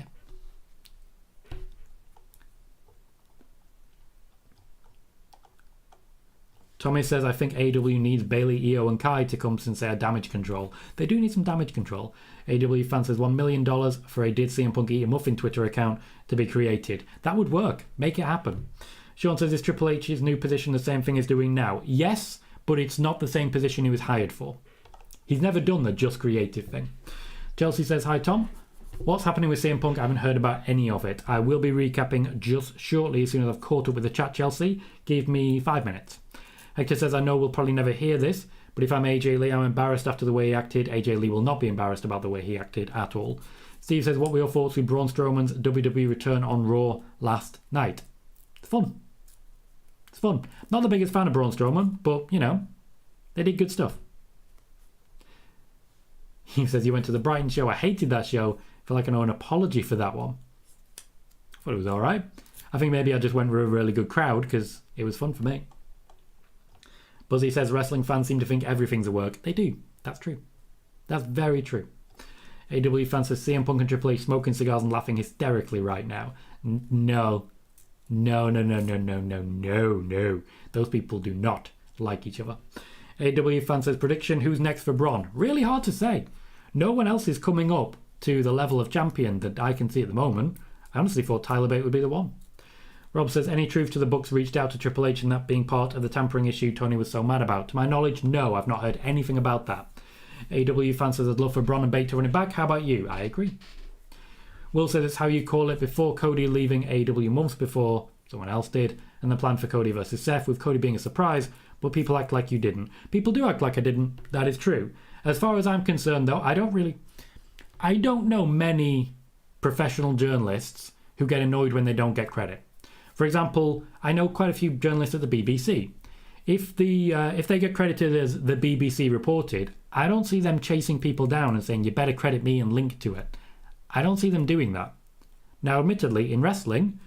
Tommy says, I think AEW needs Bailey, Io, and Kai to come since they are damage control. They do need some damage control. AEW fan says $1 million for a Did CM Punk Eat a Muffin Twitter account to be created. That would work. Make it happen. Sean says, is Triple H's new position the same thing as doing now? Yes, but it's not the same position he was hired for. He's never done the just creative thing. Chelsea says, hi Tom. What's happening with CM Punk? I haven't heard about any of it. I will be recapping just shortly as soon as I've caught up with the chat, Chelsea. Give me 5 minutes. Hector says, I know we'll probably never hear this, but if I'm AJ Lee, I'm embarrassed after the way he acted. AJ Lee will not be embarrassed about the way he acted at all. Steve says, what were your thoughts with Braun Strowman's WWE return on Raw last night? It's fun. Not the biggest fan of Braun Strowman, but, you know, they did good stuff. He says, you went to the Brighton show. I hated that show. I feel like I owe an apology for that one. I thought it was all right. I think maybe I just went with a really good crowd because it was fun for me. Buzzy says, wrestling fans seem to think everything's a work. They do. That's true. That's very true. AW fans says, CM Punk and Triple H smoking cigars and laughing hysterically right now. No. Those people do not like each other. AEW fan says, prediction, who's next for Braun? Really hard to say. No one else is coming up to the level of champion that I can see at the moment. I honestly thought Tyler Bate would be the one. Rob says, any truth to the Bucks reached out to Triple H and that being part of the tampering issue Tony was so mad about? To my knowledge, no, I've not heard anything about that. AEW fan says, I'd love for Braun and Bate to run it back. How about you? I agree. Will says, it's how you call it before Cody leaving AEW months before someone else did, and the plan for Cody versus Seth, with Cody being a surprise, but people act like you didn't. People do act like I didn't. That is true. As far as I'm concerned, though, I don't know many professional journalists who get annoyed when they don't get credit. For example, I know quite a few journalists at the BBC. If they get credited as the BBC reported, I don't see them chasing people down and saying, you better credit me and link to it. I don't see them doing that. Now, admittedly, in wrestling,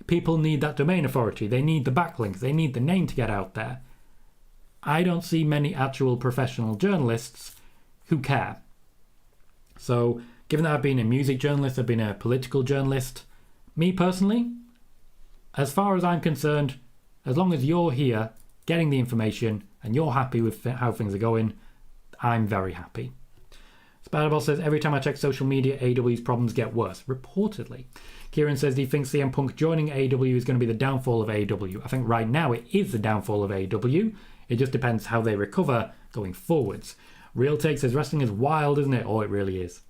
people need that domain authority. They need the backlinks. They need the name to get out there. I don't see many actual professional journalists who care. So, given that I've been a music journalist, I've been a political journalist, me personally, as far as I'm concerned, as long as you're here getting the information and you're happy with how things are going, I'm very happy. Spiderball says, every time I check social media, AEW's problems get worse. Reportedly. Kieran says, do you think CM Punk joining AEW is going to be the downfall of AEW? I think right now it is the downfall of AEW. It just depends how they recover going forwards. Real Take says, wrestling is wild, isn't it? Oh, it really is.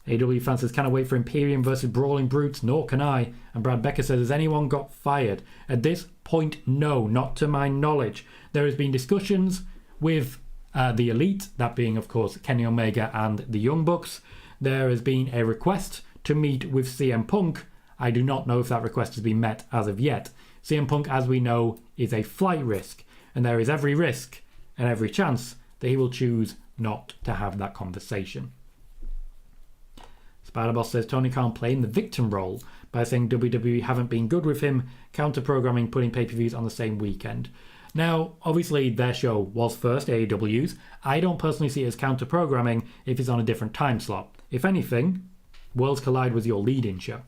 AEW fan says, cannot wait for Imperium versus Brawling Brutes, nor can I. And Brad Becker says, has anyone got fired? At this point, no, not to my knowledge. There has been discussions with the Elite, that being, of course, Kenny Omega and the Young Bucks. There has been a request to meet with CM Punk. I do not know if that request has been met as of yet. CM Punk, as we know, is a flight risk, and there is every risk and every chance that he will choose not to have that conversation. Spiderboss says Tony Khan playing the victim role by saying WWE haven't been good with him, counter-programming, putting pay-per-views on the same weekend. Now, obviously, their show was first, AEW's. I don't personally see it as counter-programming if it's on a different time slot. If anything, Worlds Collide was your lead-in show.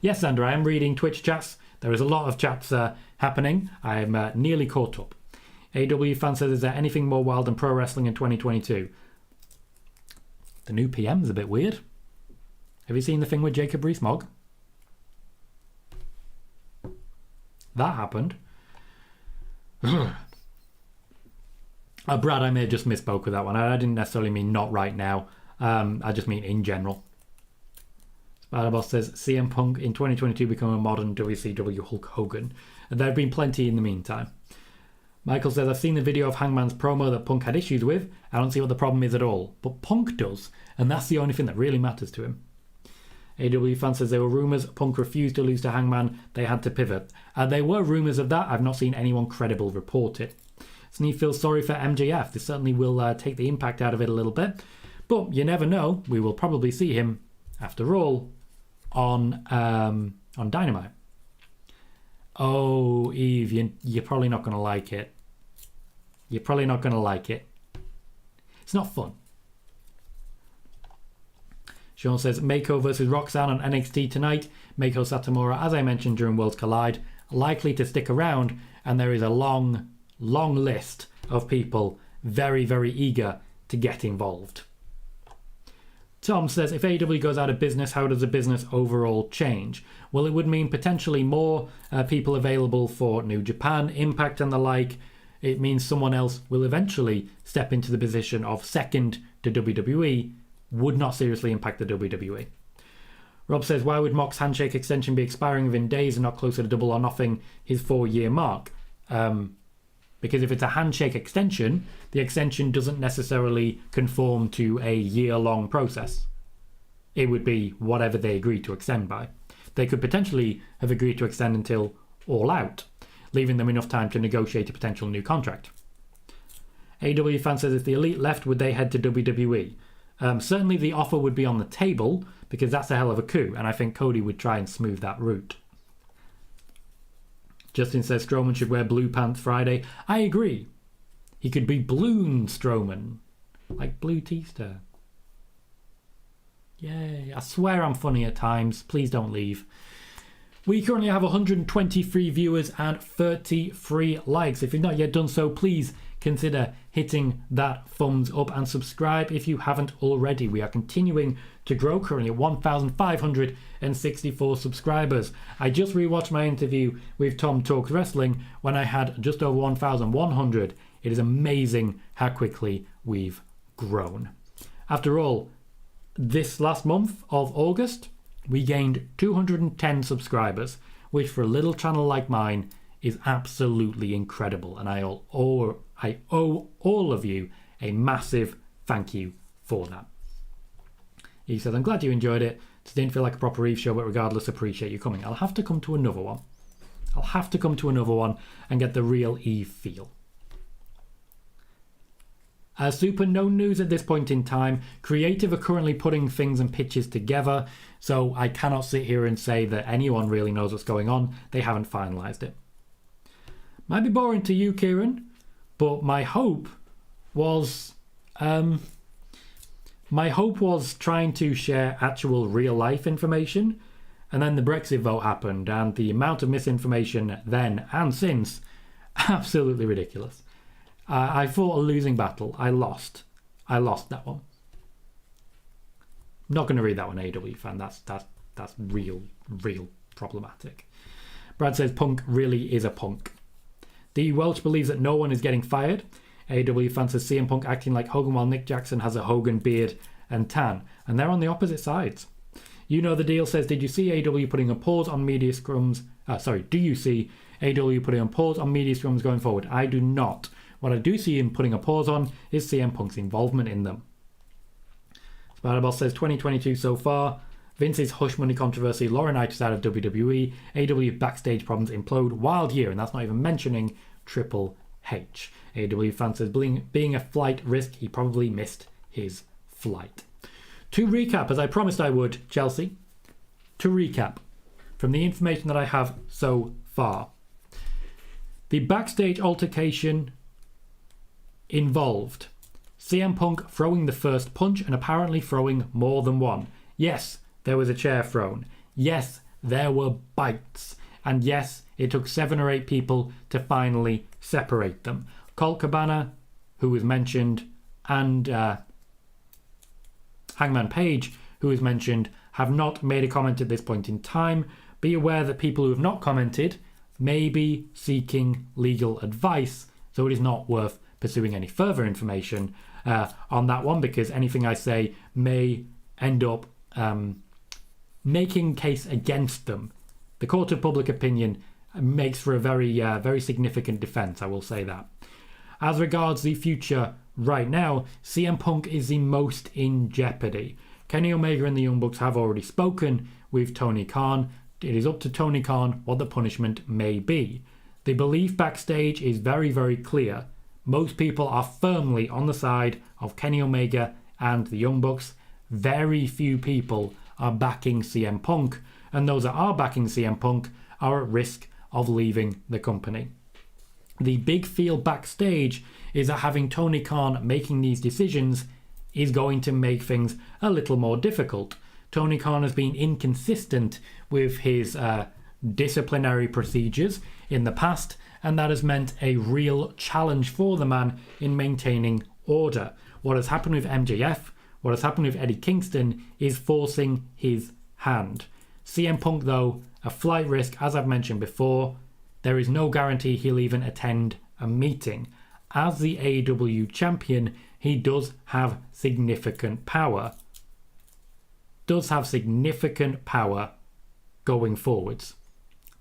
Yes, Sandra, I am reading Twitch chats. There is a lot of chats happening. I am nearly caught up. AEW fan says, is there anything more wild than pro wrestling in 2022? The new PM's a bit weird. Have you seen the thing with Jacob Rees-Mogg? That happened. Brad, I may have just misspoke with that one. I didn't necessarily mean not right now. I just mean in general. Spiderboss says, CM Punk in 2022 become a modern WCW Hulk Hogan. And there have been plenty in the meantime. Michael says, I've seen the video of Hangman's promo that Punk had issues with. I don't see what the problem is at all. But Punk does. And that's the only thing that really matters to him. AW fan says there were rumours Punk refused to lose to Hangman. They had to pivot. There were rumours of that. I've not seen anyone credible report it. Sneef feels sorry for MJF. This certainly will take the impact out of it a little bit. But you never know. We will probably see him, after all, on Dynamite. Oh, Eve, you're probably not going to like it. You're probably not going to like it. It's not fun. Sean says, Meiko versus Roxanne on NXT tonight. Meiko Satomura, as I mentioned during Worlds Collide, likely to stick around, and there is a long, long list of people very, very eager to get involved. Tom says, if AEW goes out of business, how does the business overall change? Well, it would mean potentially more people available for New Japan, Impact and the like. It means someone else will eventually step into the position of second to WWE, would not seriously impact the WWE. Rob says, why would Mox's handshake extension be expiring within days and not closer to double or nothing his 4-year mark? Because if it's a handshake extension, the extension doesn't necessarily conform to a year-long process. It would be whatever they agreed to extend by. They could potentially have agreed to extend until All Out, leaving them enough time to negotiate a potential new contract. AW fan says, if the Elite left, would they head to WWE? Certainly the offer would be on the table, because that's a hell of a coup, and I think Cody would try and smooth that route. Justin says Strowman should wear blue pants Friday. I agree. He could be Bloon Strowman, like Blue Teaster. Yay, I swear I'm funny at times. Please don't leave. We currently have 123 viewers and 33 likes. If you've not yet done so, please consider hitting that thumbs up and subscribe if you haven't already. We are continuing to grow, currently at 1,564 subscribers. I just rewatched my interview with Tom Talks Wrestling when I had just over 1,100. It is amazing how quickly we've grown. After all, this last month of August, we gained 210 subscribers, which for a little channel like mine is absolutely incredible. And I owe all of you a massive thank you for that. He says, I'm glad you enjoyed it. It didn't feel like a proper Eve show, but regardless, appreciate you coming. I'll have to come to another one. And get the real Eve feel. Super no news at this point in time. Creative are currently putting things and pitches together, so I cannot sit here and say that anyone really knows what's going on. They haven't finalised it. Might be boring to you, Kieran, but my hope was trying to share actual real life information, and then the Brexit vote happened, and the amount of misinformation then and since, absolutely ridiculous. I fought a losing battle. I lost that one. I'm not going to read that one, AEW fan. That's real problematic. Brad says Punk really is a punk. D. Welch believes that no one is getting fired. AEW fan says CM Punk acting like Hogan while Nick Jackson has a Hogan beard and tan. And they're on the opposite sides. You know the deal says, did you see AEW putting a pause on media scrums? Do you see AEW putting a pause on media scrums going forward? I do not. What I do see him putting a pause on is CM Punk's involvement in them. Spider-Boss says 2022 so far. Vince's hush money controversy, Laurinaitis out of WWE, AEW backstage problems implode, wild year, and that's not even mentioning Triple H. AEW fan says being a flight risk, he probably missed his flight. To recap, as I promised I would, Chelsea, to recap from the information that I have so far. The backstage altercation involved CM Punk throwing the first punch and apparently throwing more than one. Yes, there was a chair thrown. Yes, there were bites. And yes, it took 7 or 8 people to finally separate them. Colt Cabana, who was mentioned, and Hangman Page, who was mentioned, have not made a comment at this point in time. Be aware that people who have not commented may be seeking legal advice, so it is not worth pursuing any further information on that one, because anything I say may end up making case against them. The court of public opinion makes for a very significant defence, I will say that. As regards the future right now, CM Punk is the most in jeopardy. Kenny Omega and the Young Bucks have already spoken with Tony Khan. It is up to Tony Khan what the punishment may be. The belief backstage is very clear. Most people are firmly on the side of Kenny Omega and the Young Bucks. Very few people are backing CM Punk, and those that are backing CM Punk are at risk of leaving the company. The big feel backstage is that having Tony Khan making these decisions is going to make things a little more difficult. Tony Khan has been inconsistent with his disciplinary procedures in the past, and that has meant a real challenge for the man in maintaining order. What has happened with MJF, what has happened with Eddie Kingston, is forcing his hand. CM Punk, though, a flight risk, as I've mentioned before. There is no guarantee he'll even attend a meeting. As the AEW champion, he does have significant power. Going forwards.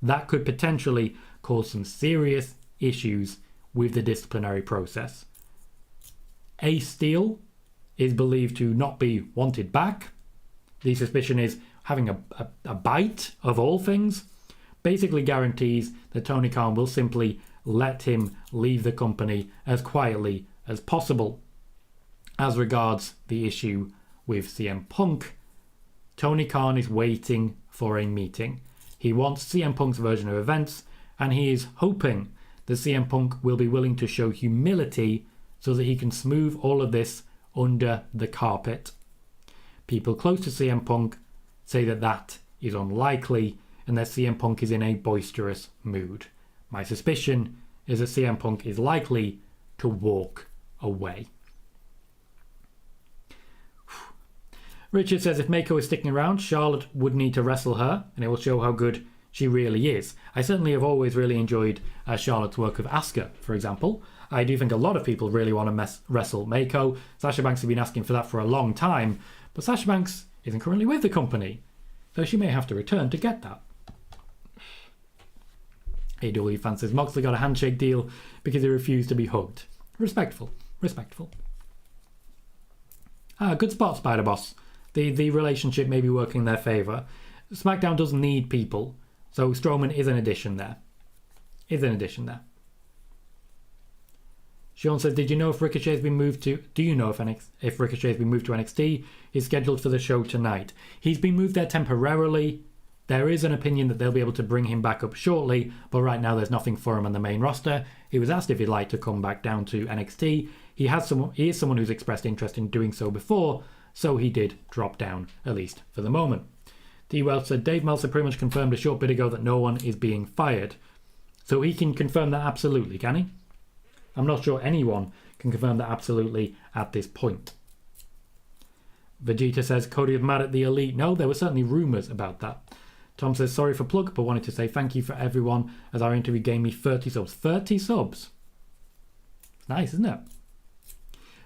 That could potentially cause some serious issues with the disciplinary process. Ace Steel is believed to not be wanted back. The suspicion is having a bite, of all things, basically guarantees that Tony Khan will simply let him leave the company as quietly as possible. As regards the issue with CM Punk, Tony Khan is waiting for a meeting. He wants CM Punk's version of events, and he is hoping that CM Punk will be willing to show humility so that he can smooth all of this under the carpet. People close to CM Punk say that that is unlikely, and that CM Punk is in a boisterous mood. My suspicion is that CM Punk is likely to walk away. Richard says if Mako is sticking around, Charlotte would need to wrestle her, and it will show how good she really is. I certainly have always really enjoyed Charlotte's work with Asuka, for example. I do think a lot of people really want to wrestle Mako. Sasha Banks has been asking for that for a long time, but Sasha Banks isn't currently with the company, so she may have to return to get that. AEW fan says Moxley got a handshake deal because he refused to be hugged. Respectful. Good spot, Spider Boss. The relationship may be working in their favour. SmackDown does need people, so Strowman is an addition there. Sean says, did you know if Ricochet has been moved to... Do you know if Ricochet has been moved to NXT? He's scheduled for the show tonight. He's been moved there temporarily. There is an opinion that they'll be able to bring him back up shortly, but right now there's nothing for him on the main roster. He was asked if he'd like to come back down to NXT. He is someone who's expressed interest in doing so before, so he did drop down, at least for the moment. D. Welch said, Dave Meltzer pretty much confirmed a short bit ago that no one is being fired. So he can confirm that absolutely, can he? I'm not sure anyone can confirm that absolutely at this point. Vegeta says, Cody is mad at the Elite. No, there were certainly rumours about that. Tom says, sorry for plug, but wanted to say thank you for everyone as our interview gave me 30 subs. 30 subs? It's nice, isn't it?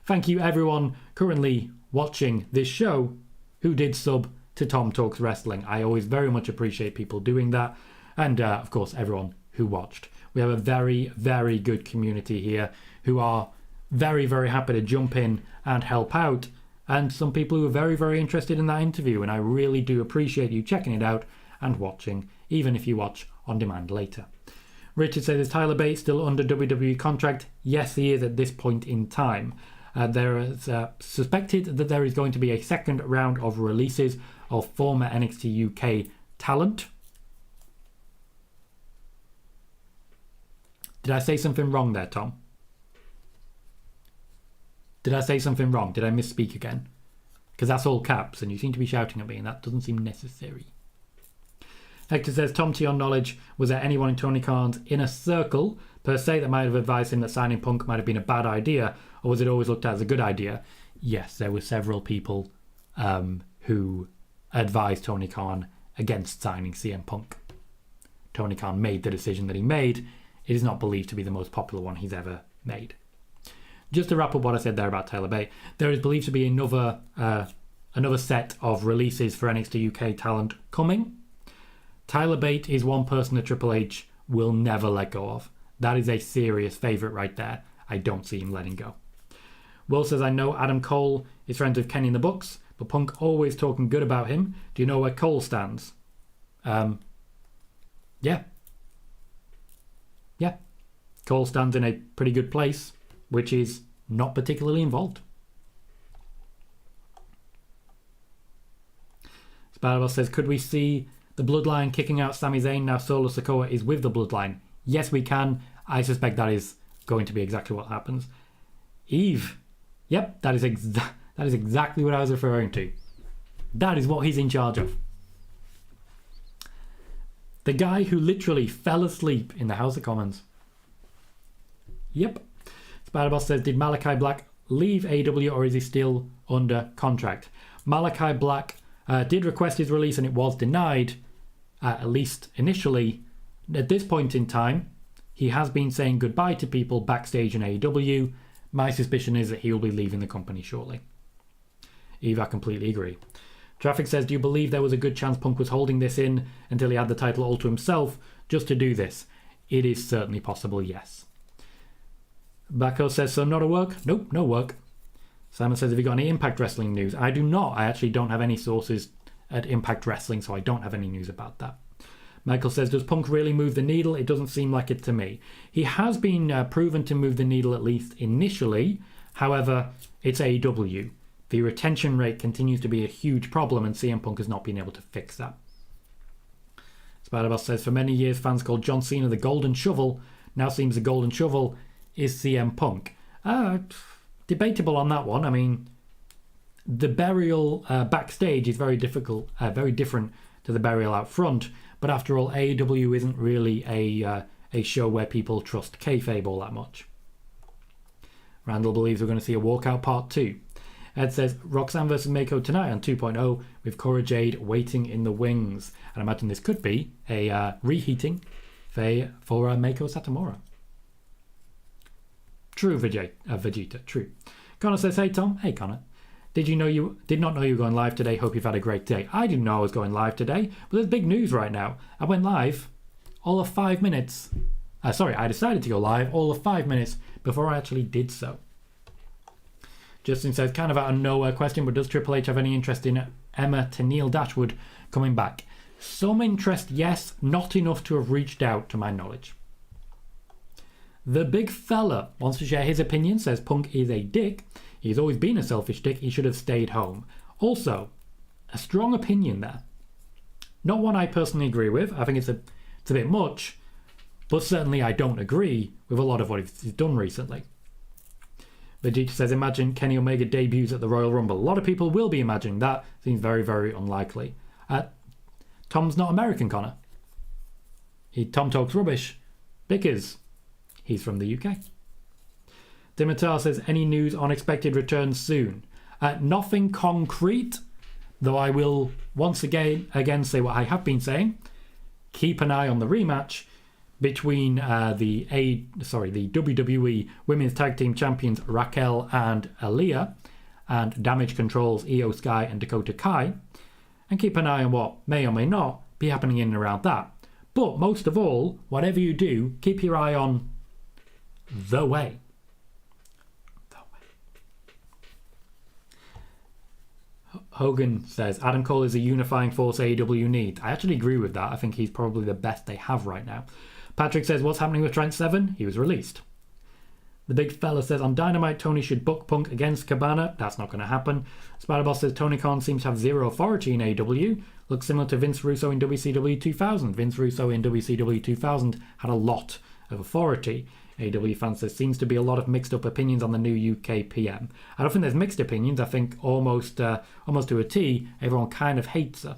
Thank you everyone currently watching this show who did sub to Tom Talks Wrestling. I always very much appreciate people doing that. And of course, everyone who watched. We have a very, very good community here who are very, very happy to jump in and help out. And some people who are very, very interested in that interview. And I really do appreciate you checking it out and watching, even if you watch on demand later. Richard says, is Tyler Bate still under WWE contract? Yes, he is at this point in time. There is suspected that there is going to be a second round of releases of former NXT UK talent. Did I say something wrong there, Tom? Did I say something wrong? Did I misspeak again? Because that's all caps and you seem to be shouting at me and that doesn't seem necessary. Hector says, Tom, to your knowledge, was there anyone in Tony Khan's inner circle per se that might have advised him that signing Punk might have been a bad idea, or was it always looked at as a good idea? Yes, there were several people who advised Tony Khan against signing CM Punk. Tony Khan made the decision that he made. It is not believed to be the most popular one he's ever made. Just to wrap up what I said there about Tyler Bate, there is believed to be another set of releases for NXT UK talent coming. Tyler Bate is one person that Triple H will never let go of. That is a serious favourite right there. I don't see him letting go. Will says, I know Adam Cole is friends with Kenny in the Bucks, but Punk always talking good about him. Do you know where Cole stands? Yeah. Cole stands in a pretty good place, which is not particularly involved. Spider-Bell says, could we see the Bloodline kicking out Sami Zayn now Solo Sikoa is with the Bloodline? Yes, we can. I suspect that is going to be exactly what happens. Eve. Yep, that is exactly what I was referring to. That is what he's in charge of. The guy who literally fell asleep in the House of Commons. Yep. Spider-Boss says, did Malachi Black leave AEW or is he still under contract? Malachi Black did request his release and it was denied, at least initially. At this point in time, he has been saying goodbye to people backstage in AEW. My suspicion is that he will be leaving the company shortly. Eve, I completely agree. Traffic says, do you believe there was a good chance Punk was holding this in until he had the title all to himself just to do this? It is certainly possible, yes. Backo says, so not a work? Nope, no work. Simon says, have you got any Impact Wrestling news? I do not. I actually don't have any sources at Impact Wrestling, so I don't have any news about that. Michael says, does Punk really move the needle? It doesn't seem like it to me. He has been proven to move the needle, at least initially. However, it's AEW. The retention rate continues to be a huge problem, and CM Punk has not been able to fix that. Spider-Boss says, for many years, fans called John Cena the Golden Shovel. Now seems the Golden Shovel is CM Punk. Debatable on that one. I mean, the burial backstage is very different to the burial out front, but but after all, AEW isn't really a show where people trust kayfabe all that much. Randall believes we're going to see a walkout part 2. Ed says, Roxanne versus Mako tonight on 2.0 with Cora Jade waiting in the wings. And I imagine this could be a reheating for Mako Satomura. True, Vegeta, true. Connor says, hey Tom. Hey Connor. Did not know you were going live today. Hope you've had a great day. I didn't know I was going live today, but there's big news right now. I went live all of 5 minutes. I decided to go live all of 5 minutes before I actually did so. Justin says, kind of out of nowhere question, but does Triple H have any interest in Emma Tennille Dashwood coming back? Some interest, yes, not enough to have reached out to my knowledge. The big fella wants to share his opinion, says Punk is a dick. He's always been a selfish dick, he should have stayed home. Also, a strong opinion there. Not one I personally agree with, I think it's a bit much, but certainly I don't agree with a lot of what he's done recently. Vegeta says, imagine Kenny Omega debuts at the Royal Rumble. A lot of people will be imagining that. Seems very, very unlikely. Tom's not American, Connor. Tom talks rubbish because he's from the UK. Dimitar says, any news on expected returns soon? Nothing concrete, though I will once again say what I have been saying. Keep an eye on the rematch between the WWE Women's Tag Team Champions Raquel and Aaliyah and Damage Control's Io Sky and Dakota Kai, and keep an eye on what may or may not be happening in and around that. But most of all, whatever you do, keep your eye on The Way. Hogan says, Adam Cole is a unifying force AEW needs. I actually agree with that. I think he's probably the best they have right now. Patrick says, what's happening with Trent Seven? He was released. The big fella says, on Dynamite, Tony should book Punk against Cabana. That's not going to happen. Spider-Boss says, Tony Khan seems to have zero authority in AEW. Looks similar to Vince Russo in WCW 2000. Vince Russo in WCW 2000 had a lot of authority. AEW fans, there seems to be a lot of mixed up opinions on the new UK PM. I don't think there's mixed opinions. I think almost to a T, everyone kind of hates her.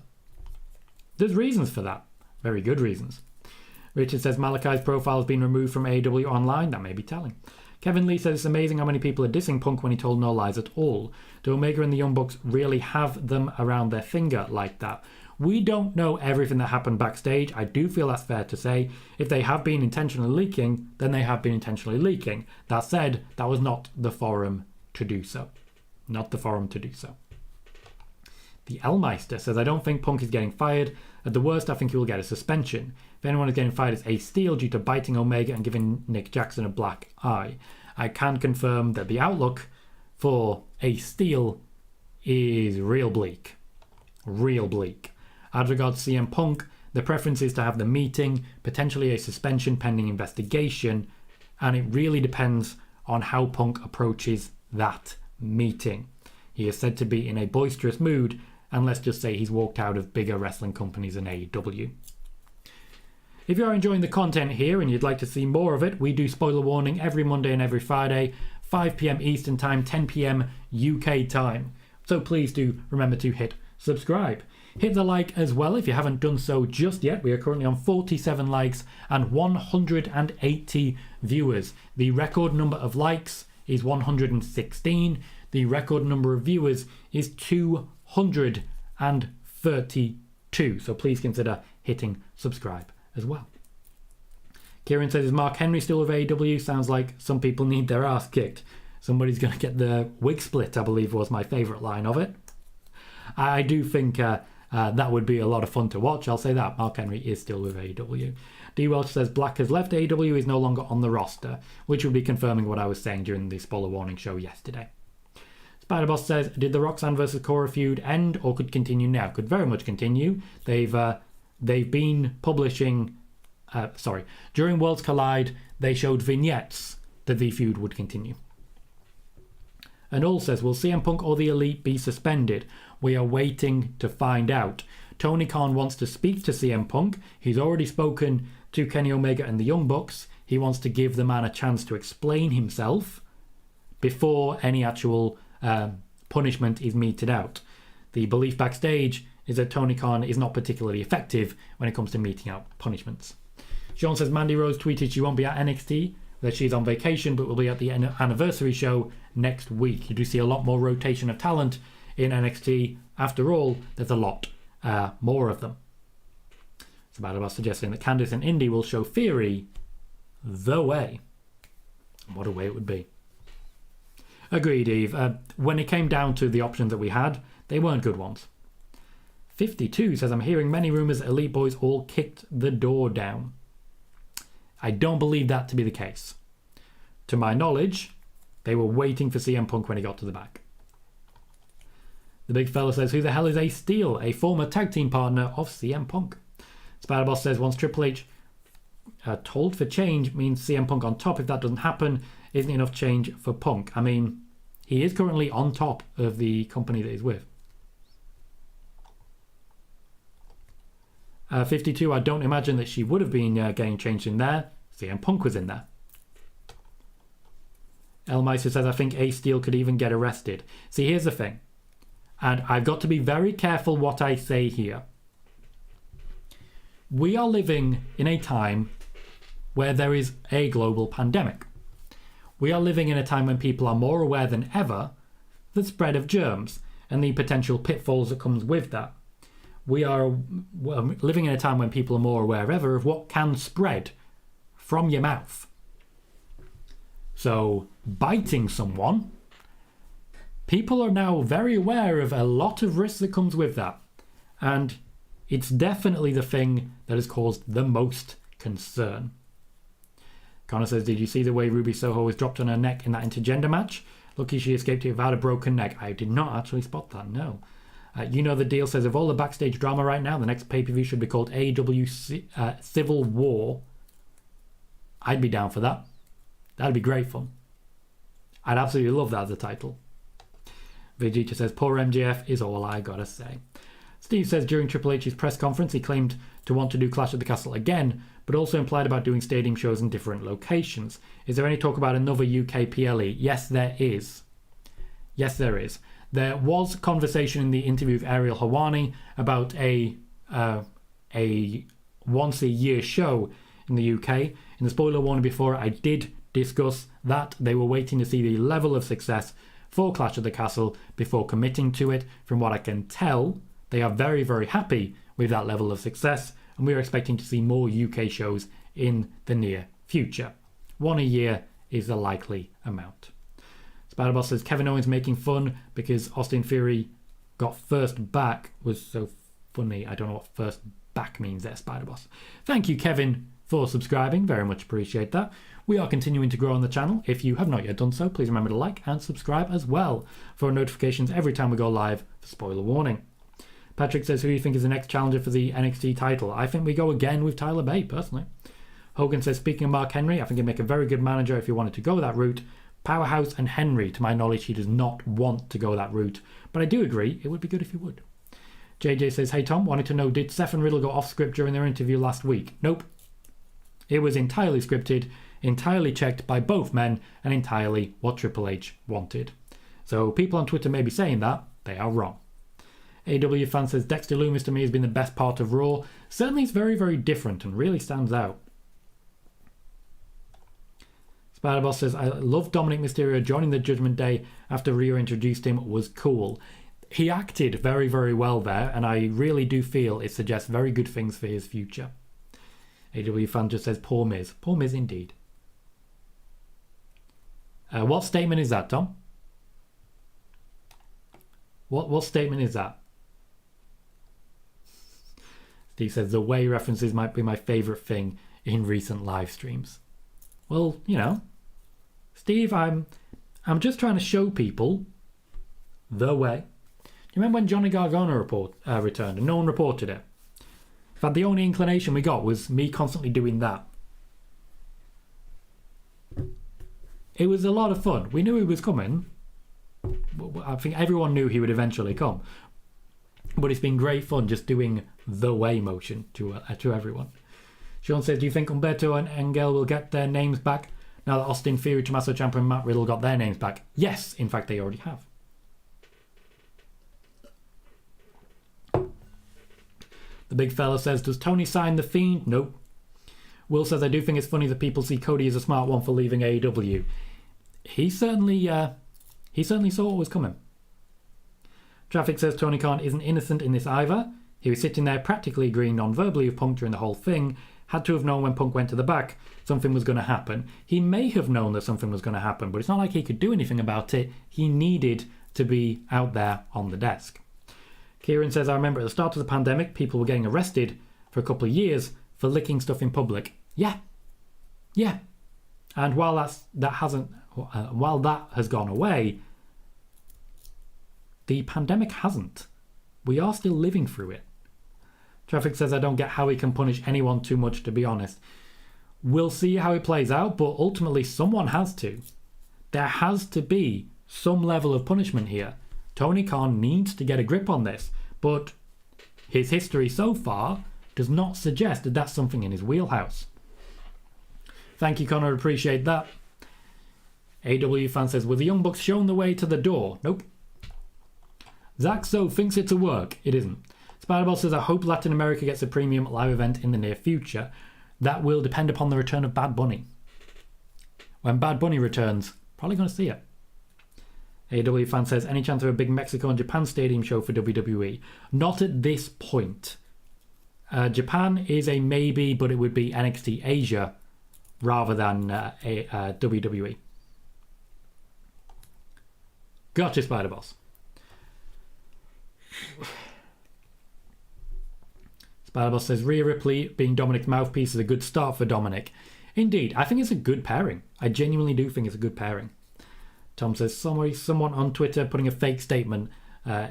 There's reasons for that. Very good reasons. Richard says Malachi's profile has been removed from AEW Online. That may be telling. Kevin Lee says it's amazing how many people are dissing Punk when he told no lies at all. Do Omega and the Young Bucks really have them around their finger like that? We don't know everything that happened backstage. I do feel that's fair to say. If they have been intentionally leaking, then they have been intentionally leaking. That said, that was not the forum to do so. Not the forum to do so. The Elmeister says, I don't think Punk is getting fired. At the worst, I think he will get a suspension. If anyone is getting fired, it's Ace Steel due to biting Omega and giving Nick Jackson a black eye. I can confirm that the outlook for Ace Steel is real bleak. Real bleak. As regards CM Punk, the preference is to have the meeting, potentially a suspension pending investigation, and it really depends on how Punk approaches that meeting. He is said to be in a boisterous mood, and let's just say he's walked out of bigger wrestling companies than AEW. If you are enjoying the content here and you'd like to see more of it, we do spoiler warning every Monday and every Friday, 5 PM Eastern Time, 10 PM UK time. So please do remember to hit subscribe. Hit the like as well if you haven't done so just yet. We are currently on 47 likes and 180 viewers. The record number of likes is 116. The record number of viewers is 232. So please consider hitting subscribe as well. Kieran says, is Mark Henry still with AEW? Sounds like some people need their ass kicked. Somebody's going to get the wig split, I believe was my favourite line of it. I do think that would be a lot of fun to watch. I'll say that. Mark Henry is still with AEW. D. Welch says Black has left AEW, is no longer on the roster, which would be confirming what I was saying during the spoiler warning show yesterday. Spider-Boss says, did the Roxanne versus Cora feud end or could continue now? Could very much continue. They've been publishing... during Worlds Collide, they showed vignettes that the feud would continue. And All says, will CM Punk or the Elite be suspended? We are waiting to find out. Tony Khan wants to speak to CM Punk. He's already spoken to Kenny Omega and the Young Bucks. He wants to give the man a chance to explain himself before any actual punishment is meted out. The belief backstage is that Tony Khan is not particularly effective when it comes to meting out punishments. Sean says Mandy Rose tweeted she won't be at NXT, that she's on vacation but will be at the anniversary show next week. You do see a lot more rotation of talent in NXT. After all, there's a lot more of them. It's about us suggesting that Candice and Indy will show Theory the way. What a way it would be. Agreed, Eve. When it came down to the options that we had, they weren't good ones. 52 says, I'm hearing many rumours that Elite Boys all kicked the door down. I don't believe that to be the case. To my knowledge, they were waiting for CM Punk when he got to the back. The big fella says, who the hell is Ace Steel, a former tag team partner of CM Punk? Spider-Boss says, once Triple H told for change means CM Punk on top. If that doesn't happen, isn't enough change for Punk? I mean, he is currently on top of the company that he's with. 52, I don't imagine that she would have been getting changed in there. CM Punk was in there. Elmeister says, I think Ace Steel could even get arrested. See, here's the thing. And I've got to be very careful what I say here. We are living in a time where there is a global pandemic. We are living in a time when people are more aware than ever of the spread of germs and the potential pitfalls that comes with that. We are living in a time when people are more aware ever of what can spread from your mouth. So, biting someone, people are now very aware of a lot of risks that comes with that. And it's definitely the thing that has caused the most concern. Connor says, did you see the way Ruby Soho was dropped on her neck in that intergender match? Lucky she escaped it without a broken neck. I did not actually spot that, no. You know the deal says, of all the backstage drama right now, the next pay-per-view should be called AEW Civil War. I'd be down for that. That'd be great fun. I'd absolutely love that as a title. Vegeta says, poor MJF is all I gotta say. Steve says, during Triple H's press conference, he claimed to want to do Clash at the Castle again, but also implied about doing stadium shows in different locations. Is there any talk about another UK PLE? Yes, there is. Yes, there is. There was conversation in the interview with Ariel Hawani about a once-a-year show in the UK. In the spoiler warning before, I did discuss that they were waiting to see the level of success for Clash at the Castle before committing to it. From what I can tell, they are very, very happy with that level of success, and we're expecting to see more UK shows in the near future. One a year is the likely amount. Spider-Boss says, Kevin Owens making fun because Austin Theory got first back was so funny. I don't know what first back means there, Spider-Boss. Thank you, Kevin, for subscribing. Very much appreciate that. We are continuing to grow on the channel. If you have not yet done so, please remember to like and subscribe as well for notifications every time we go live for spoiler warning. Patrick says, who do you think is the next challenger for the NXT title? I think we go again with Tyler Bate, personally. Hogan says, speaking of Mark Henry, I think he'd make a very good manager if he wanted to go that route. Powerhouse and Henry, to my knowledge, he does not want to go that route. But I do agree, it would be good if he would. JJ says, hey Tom, wanted to know, did Seth and Riddle go off script during their interview last week? Nope. It was entirely scripted, entirely checked by both men, and entirely what Triple H wanted. So people on Twitter may be saying that, they are wrong. AW fan says, Dexter Lumis to me has been the best part of Raw. Certainly it's very, very different and really stands out. Spider-Boss says, I love Dominic Mysterio joining the Judgment Day after Rhea introduced him was cool. He acted very, very well there, and I really do feel it suggests very good things for his future. AW fan just says, poor Miz. Poor Miz indeed. What statement is that, Tom? What statement is that? Steve says, the way references might be my favourite thing in recent live streams. Well, you know, Steve, I'm just trying to show people the way. Do you remember when Johnny Gargano returned and no one reported it? In fact, the only inclination we got was me constantly doing that. It was a lot of fun. We knew he was coming. I think everyone knew he would eventually come. But it's been great fun just doing the way motion to everyone. Sean says, do you think Humberto and Engel will get their names back now that Austin Theory, Tommaso Ciampa and Matt Riddle got their names back? Yes, in fact they already have. The big fella says, does Tony sign The Fiend? Nope. Will says, I do think it's funny that people see Cody as a smart one for leaving AEW. He certainly saw what was coming. Traffic says Tony Khan isn't innocent in this either. He was sitting there practically agreeing non-verbally with Punk during the whole thing. Had to have known when Punk went to the back something was going to happen. He may have known that something was going to happen, but it's not like he could do anything about it. He needed to be out there on the desk. Kieran says, I remember at the start of the pandemic, people were getting arrested for a couple of years for licking stuff in public. Yeah. And while that has gone away, the pandemic hasn't. We are still living through it. Traffic says, I don't get how he can punish anyone too much, to be honest. We'll see how it plays out, but ultimately someone has to. There has to be some level of punishment here. Tony Khan needs to get a grip on this, but his history so far does not suggest that that's something in his wheelhouse. Thank you, Connor. Appreciate that. AW fan says, were the Young Bucks shown the way to the door? Nope. Zach So thinks it's a work. It isn't. Spiderball says, I hope Latin America gets a premium live event in the near future. That will depend upon the return of Bad Bunny. When Bad Bunny returns, probably going to see it. AW fan says, any chance of a big Mexico and Japan stadium show for WWE? Not at this point. Japan is a maybe, but it would be NXT Asia rather than WWE. Gotcha, Spider-Boss. Spider-Boss says, Rhea Ripley being Dominic's mouthpiece is a good start for Dominic. Indeed, I think it's a good pairing. I genuinely do think it's a good pairing. Tom says, someone on Twitter putting a fake statement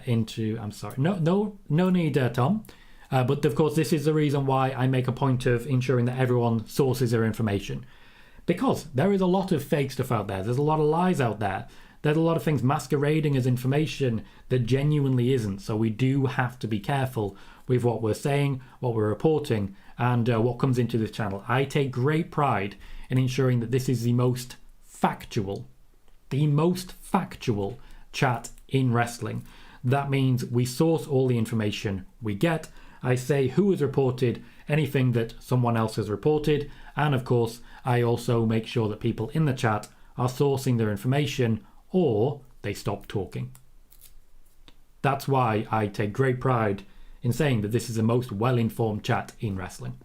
into... I'm sorry. No need, Tom. But of course, this is the reason why I make a point of ensuring that everyone sources their information. Because there is a lot of fake stuff out there. There's a lot of lies out there. There's a lot of things masquerading as information that genuinely isn't. So we do have to be careful with what we're saying, what we're reporting, and what comes into this channel. I take great pride in ensuring that this is the most factual chat in wrestling. That means we source all the information we get. I say who has reported anything that someone else has reported, and of course I also make sure that people in the chat are sourcing their information or they stop talking. That's why I take great pride in saying that this is the most well-informed chat in wrestling.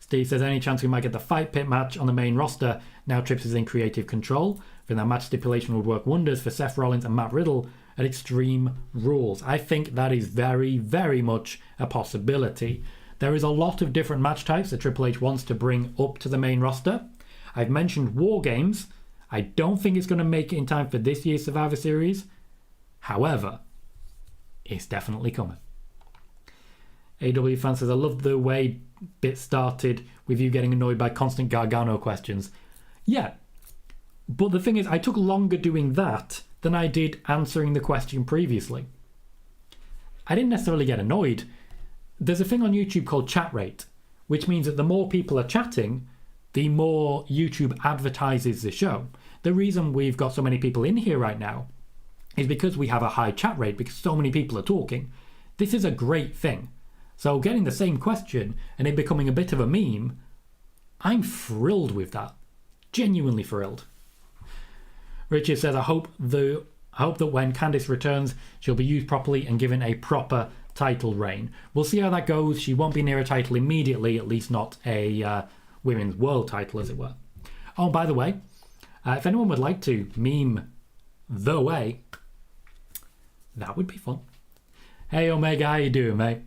Steve says, any chance we might get the Fight Pit match on the main roster now Trips is in creative control? Then that match stipulation would work wonders for Seth Rollins and Matt Riddle at Extreme Rules. I think that is very, very much a possibility. There is a lot of different match types that Triple H wants to bring up to the main roster. I've mentioned War Games. I don't think it's going to make it in time for this year's Survivor Series. However, it's definitely coming. AW fan says, I love the way bit started with you getting annoyed by constant Gargano questions. Yeah, but the thing is, I took longer doing that than I did answering the question previously. I didn't necessarily get annoyed. There's a thing on YouTube called chat rate, which means that the more people are chatting, the more YouTube advertises the show. The reason we've got so many people in here right now is because we have a high chat rate, because so many people are talking. This is a great thing. So getting the same question and it becoming a bit of a meme, I'm thrilled with that. Genuinely thrilled. Richard says, I hope that when Candice returns, she'll be used properly and given a proper title reign. We'll see how that goes. She won't be near a title immediately, at least not a women's world title, as it were. Oh, by the way, if anyone would like to meme The Way, that would be fun. Hey, Omega, how you doing, mate?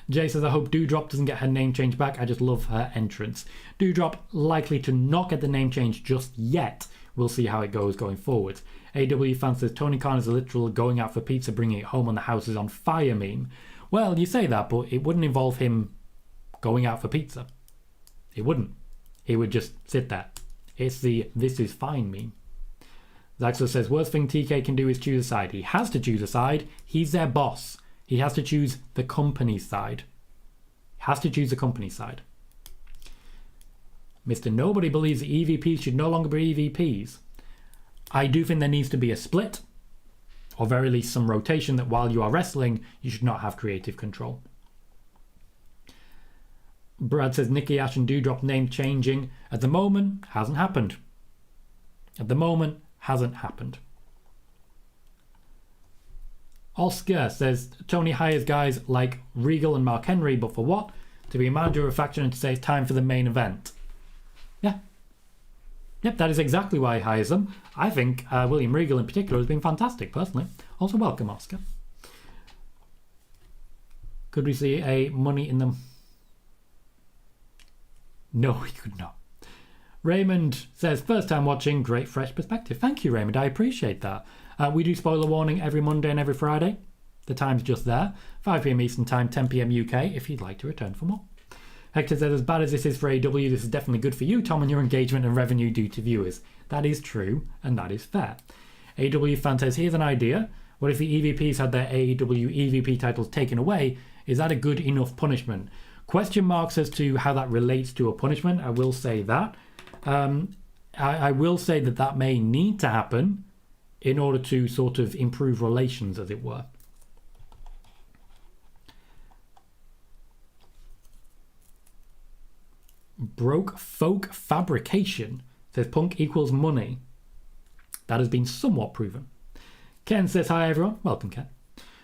Jay says, I hope Doudrop doesn't get her name changed back. I just love her entrance. Doudrop likely to not get the name changed just yet. We'll see how it goes going forward. AW fan says, Tony Khan is a literal going out for pizza, bringing it home on the house is on fire meme. Well, you say that, but it wouldn't involve him going out for pizza. It wouldn't. He would just sit there. It's the this is fine meme. Zaxo says, worst thing TK can do is choose a side. He has to choose a side. He's their boss. He has to choose the company's side. He has to choose the company's side. Mr. Nobody believes that EVPs should no longer be EVPs. I do think there needs to be a split, or very least some rotation, that while you are wrestling, you should not have creative control. Brad says Nikki Ash and Doudrop name changing at the moment hasn't happened. At the moment hasn't happened. Oscar says Tony hires guys like Regal and Mark Henry, but for what? To be a manager of a faction and to say it's time for the main event. Yeah. Yep, that is exactly why he hires them. I think William Regal in particular has been fantastic, personally. Also, welcome, Oscar. Could we see a money in them? No, we could not. Raymond says, first time watching, great fresh perspective. Thank you, Raymond. I appreciate that. We do spoiler warning every Monday and every Friday. The time's just there. 5 p.m. Eastern Time, 10 p.m. UK, if you'd like to return for more. Hector says, as bad as this is for AEW, this is definitely good for you, Tom, and your engagement and revenue due to viewers. That is true, and that is fair. AEW fan says, here's an idea. What if the EVPs had their AEW EVP titles taken away? Is that a good enough punishment? Question marks as to how that relates to a punishment. I will say that. I will say that that may need to happen in order to sort of improve relations, as it were. Broke folk fabrication says Punk equals money. That has been somewhat proven. Ken says, hi everyone. Welcome, Ken.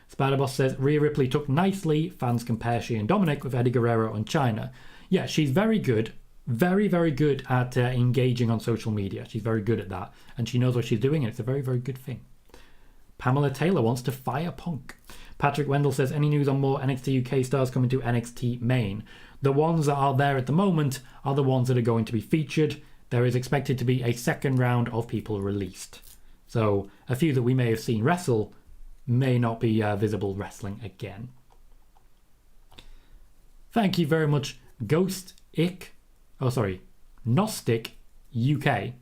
Spider-Boss says, Rhea Ripley took nicely. Fans compare she and Dominic with Eddie Guerrero and China. Yeah, she's very good. Very, very good at engaging on social media. She's very good at that. And she knows what she's doing, and it's a very, very good thing. Pamela Taylor wants to fire Punk. Patrick Wendell says, any news on more NXT UK stars coming to NXT main? The ones that are there at the moment are the ones that are going to be featured. There is expected to be a second round of people released. So a few that we may have seen wrestle may not be visible wrestling again. Thank you very much, Gnostic UK,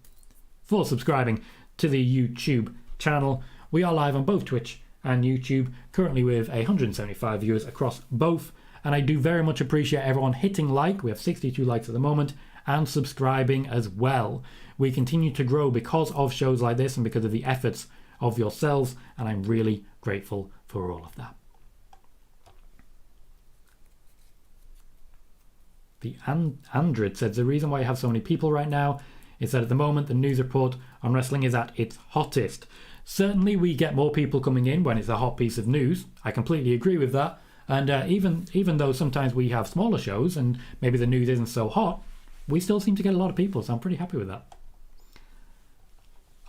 for subscribing to the YouTube channel. We are live on both Twitch and YouTube, currently with 175 viewers across both. And I do very much appreciate everyone hitting like. We have 62 likes at the moment, and subscribing as well. We continue to grow because of shows like this and because of the efforts of yourselves, and I'm really grateful for all of that. The Andred said the reason why you have so many people right now is that at the moment the news report on wrestling is at its hottest. Certainly we get more people coming in when it's a hot piece of news. I completely agree with that. And even though sometimes we have smaller shows and maybe the news isn't so hot, we still seem to get a lot of people, so I'm pretty happy with that.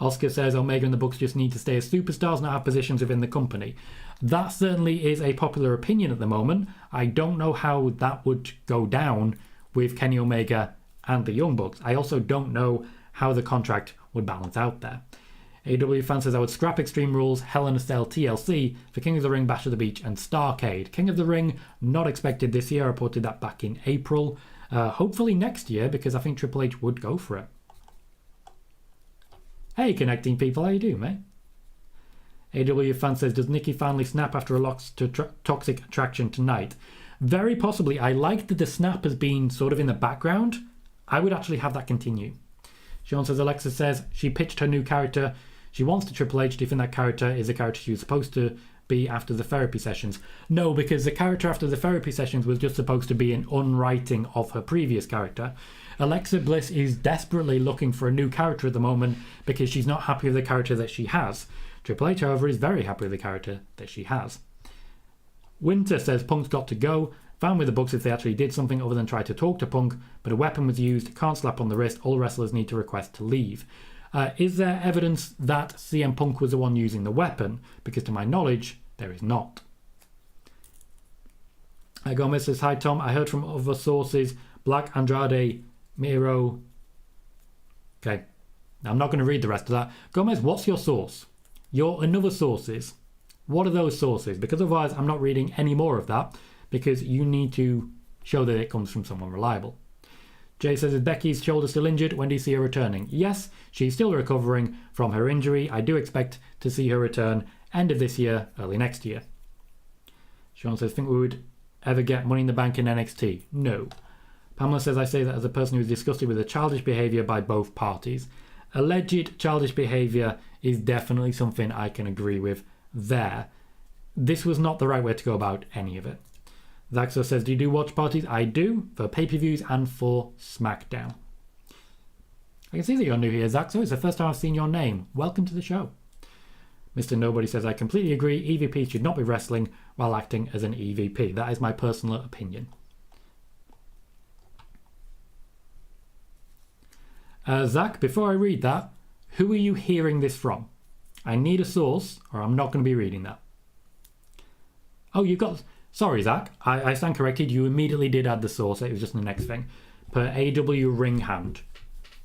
Oscar says Omega and the Bucks just need to stay as superstars, not have positions within the company. That certainly is a popular opinion at the moment. I don't know how that would go down with Kenny Omega and the Young Bucks. I also don't know how the contract would balance out there. AW fan says I would scrap Extreme Rules, Hell in a Cell TLC for King of the Ring, Bash of the Beach and Starrcade. King of the Ring, not expected this year. I reported that back in April. Hopefully next year, because I think Triple H would go for it. Hey, connecting people, how you doing, mate? AW fan says, does Nikki finally snap after a loss to Toxic Attraction tonight? Very possibly. I like that the snap has been sort of in the background. I would actually have that continue. Sean says, Alexa says she pitched her new character. She wants to Triple H. Do you think that character is the character she was supposed to be after the therapy sessions? No, because the character after the therapy sessions was just supposed to be an unwriting of her previous character. Alexa Bliss is desperately looking for a new character at the moment because she's not happy with the character that she has. Triple H, however, is very happy with the character that she has. Winter says Punk's got to go. Fine with the Bucks if they actually did something other than try to talk to Punk, but a weapon was used, can't slap on the wrist, all wrestlers need to request to leave. Is there evidence that CM Punk was the one using the weapon? Because to my knowledge, there is not. Gomez says, hi Tom, I heard from other sources, Black Andrade, Miro. Okay, I'm not going to read the rest of that. Gomez, what's your source? Your another sources. What are those sources? Because otherwise I'm not reading any more of that, because you need to show that it comes from someone reliable. Jay says, is Becky's shoulder still injured? When do you see her returning? Yes, she's still recovering from her injury. I do expect to see her return end of this year, early next year. Sean says, think we would ever get Money in the Bank in NXT? No. Pamela says, I say that as a person who is disgusted with the childish behaviour by both parties. Alleged childish behaviour is definitely something I can agree with there. This was not the right way to go about any of it. Zaxo says, do you do watch parties? I do, for pay-per-views and for SmackDown. I can see that you're new here, Zaxo. It's the first time I've seen your name. Welcome to the show. Mr. Nobody says, I completely agree. EVPs should not be wrestling while acting as an EVP. That is my personal opinion. Zach, before I read that, who are you hearing this from? I need a source, or I'm not going to be reading that. Oh, you've got... Sorry, Zach. I stand corrected. You immediately did add the source. It was just the next thing. Per AW Ring Hand.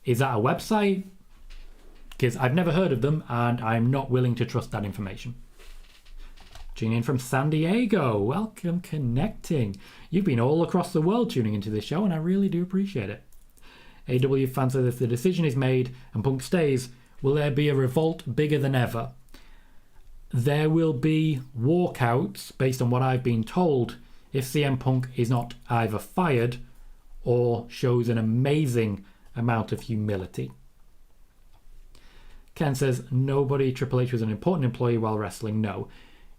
Is that a website? Because I've never heard of them, and I'm not willing to trust that information. Tuning in from San Diego. Welcome, connecting. You've been all across the world tuning into this show, and I really do appreciate it. AW fans said if the decision is made and Punk stays, will there be a revolt bigger than ever? There will be walkouts, based on what I've been told, if CM Punk is not either fired or shows an amazing amount of humility. Ken says, nobody, Triple H was an important employee while wrestling. No.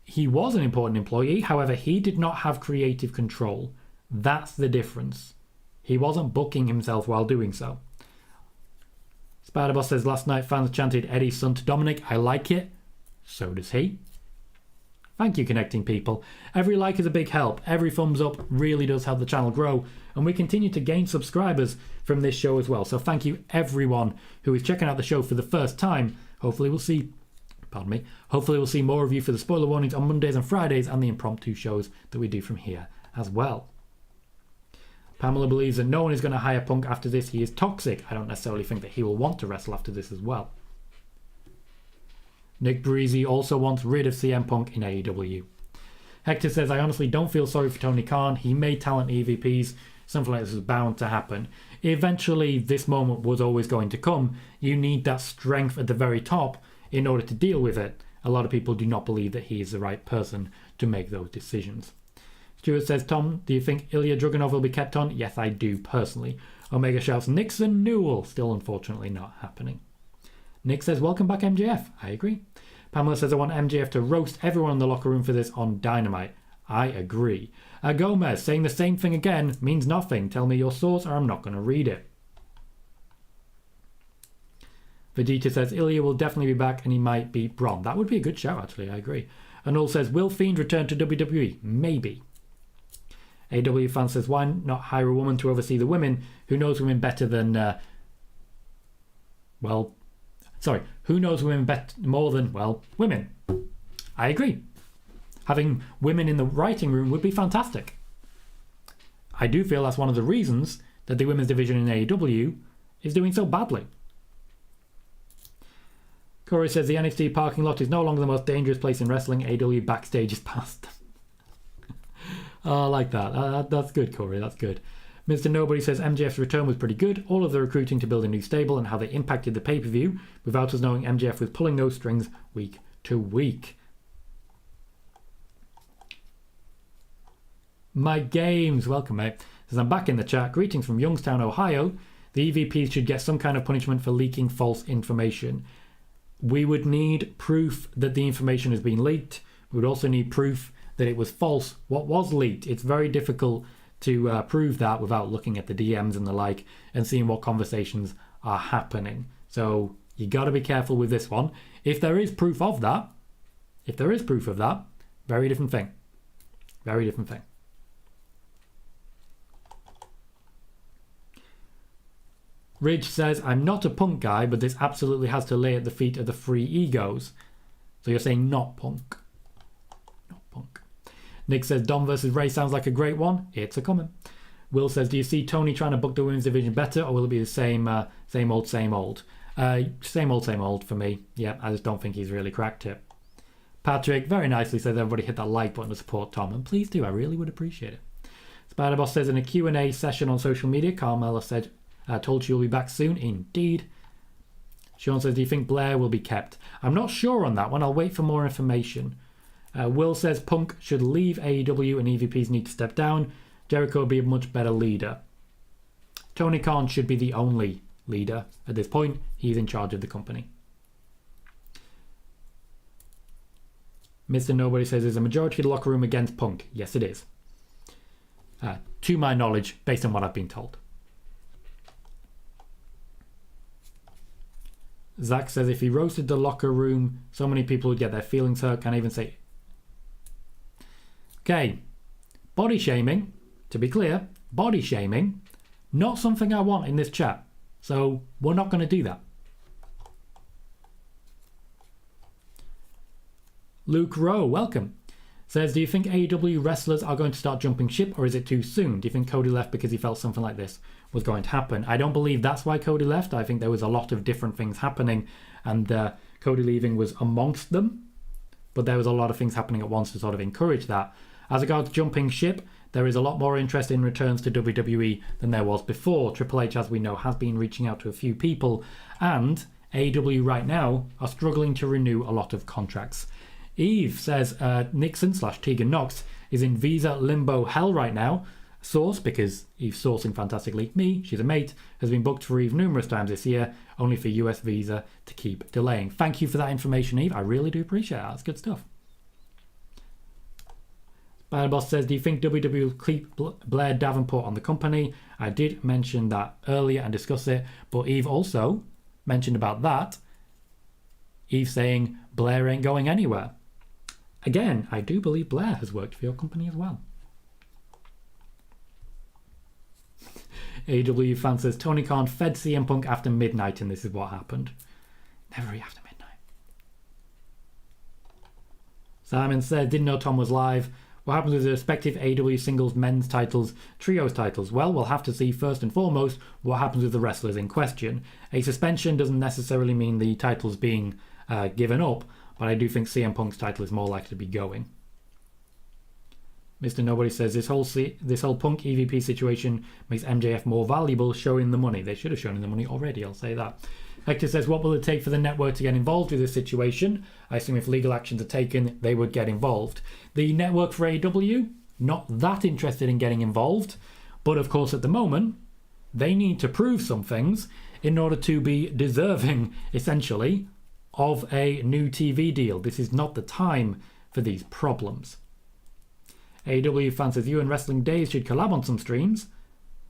He was an important employee, however, he did not have creative control. That's the difference. He wasn't booking himself while doing so. Spider-Boss says, last night fans chanted Eddie's son to Dominic. I like it. So does he. Thank you, connecting people. Every like is a big help. Every thumbs up really does help the channel grow. And we continue to gain subscribers from this show as well. So thank you everyone who is checking out the show for the first time. Hopefully we'll see more of you for the spoiler warnings on Mondays and Fridays and the impromptu shows that we do from here as well. Pamela believes that no one is going to hire Punk after this. He is toxic. I don't necessarily think that he will want to wrestle after this as well. Nick Breezy also wants rid of CM Punk in AEW. Hector says, I honestly don't feel sorry for Tony Khan. He made talent EVPs. Something like this was bound to happen. Eventually, this moment was always going to come. You need that strength at the very top in order to deal with it. A lot of people do not believe that he is the right person to make those decisions. Stuart says, Tom, do you think Ilya Dragunov will be kept on? Yes, I do, personally. Omega shouts, Nixon Newell. Still, unfortunately, not happening. Nick says, welcome back, MJF. I agree. Pamela says, I want MJF to roast everyone in the locker room for this on Dynamite. I agree. Gomez saying the same thing again means nothing. Tell me your source or I'm not going to read it. Vegeta says, Ilya will definitely be back and he might beat Braun. That would be a good show, actually. I agree. Anul says, will Fiend return to WWE? Maybe. AW fan says, why not hire a woman to oversee the women? Who knows women better than... who knows women more than, women? I agree. Having women in the writing room would be fantastic. I do feel that's one of the reasons that the women's division in AEW is doing so badly. Corey says the NXT parking lot is no longer the most dangerous place in wrestling. AEW Backstage is past. Oh, I like that. That's good, Corey. That's good. Mr. Nobody says MJF's return was pretty good. All of the recruiting to build a new stable and how they impacted the pay-per-view without us knowing MJF was pulling those strings week to week. My Games, welcome mate. Says I'm back in the chat. Greetings from Youngstown, Ohio. The EVPs should get some kind of punishment for leaking false information. We would need proof that the information has been leaked. We would also need proof that it was false. What was leaked? It's very difficult to prove that without looking at the DMs and the like and seeing what conversations are happening. So you got to be careful with this one. If there is proof of that, very different thing. Very different thing. Ridge says, I'm not a Punk guy, but this absolutely has to lay at the feet of the free egos. So you're saying not Punk. Not Punk. Nick says, Dom versus Ray sounds like a great one. It's a coming. Will says, do you see Tony trying to book the women's division better, or will it be the same old? Same old, same old for me. Yeah, I just don't think he's really cracked it. Patrick very nicely says, everybody hit that like button to support Tom, and please do. I really would appreciate it. Spider-Boss says, in a Q&A session on social media, Carmella said, told you will be back soon. Indeed. Sean says, do you think Blair will be kept? I'm not sure on that one. I'll wait for more information. Will says, Punk should leave AEW and EVPs need to step down. Jericho will be a much better leader. Tony Khan should be the only leader at this point. He's in charge of the company. Mr. Nobody says, is a majority of the locker room against Punk? Yes, it is. to my knowledge, based on what I've been told. Zach says if he roasted the locker room, so many people would get their feelings hurt. Can't even say. Okay, body shaming. To be clear, body shaming, not something I want in this chat. So we're not going to do that. Luke Rowe, welcome. Says, do you think AEW wrestlers are going to start jumping ship, or is it too soon? Do you think Cody left because he felt something like this was going to happen? I don't believe that's why Cody left. I think there was a lot of different things happening, and Cody leaving was amongst them. But there was a lot of things happening at once to sort of encourage that. As regards jumping ship, there is a lot more interest in returns to WWE than there was before. Triple H, as we know, has been reaching out to a few people, and AEW right now are struggling to renew a lot of contracts. Eve says Nixon/Tegan Knox is in visa limbo hell right now. Source, because Eve's sourcing fantastically, me, she's a mate, has been booked for Eve numerous times this year, only for US visa to keep delaying. Thank you for that information, Eve. I really do appreciate that. That's good stuff. Spider Boss says, do you think WWE will keep Blair Davenport on the company? I did mention that earlier and discuss it, but Eve also mentioned about that. Eve saying Blair ain't going anywhere. Again, I do believe Blair has worked for your company as well. AEW fan says Tony Khan fed CM Punk after midnight, and this is what happened. Never after midnight. Simon said, didn't know Tom was live. What happens with the respective AEW singles, men's titles, trios titles? Well, we'll have to see first and foremost what happens with the wrestlers in question. A suspension doesn't necessarily mean the title's being given up, but I do think CM Punk's title is more likely to be going. Mr. Nobody says this whole Punk EVP situation makes MJF more valuable, showing the money. They should have shown him the money already, I'll say that. Hector says, what will it take for the network to get involved with this situation? I assume if legal actions are taken, they would get involved. The network for AEW, not that interested in getting involved, but of course at the moment, they need to prove some things in order to be deserving, essentially, of a new TV deal. This is not the time for these problems. AEW fan says, you and Wrestling Days should collab on some streams,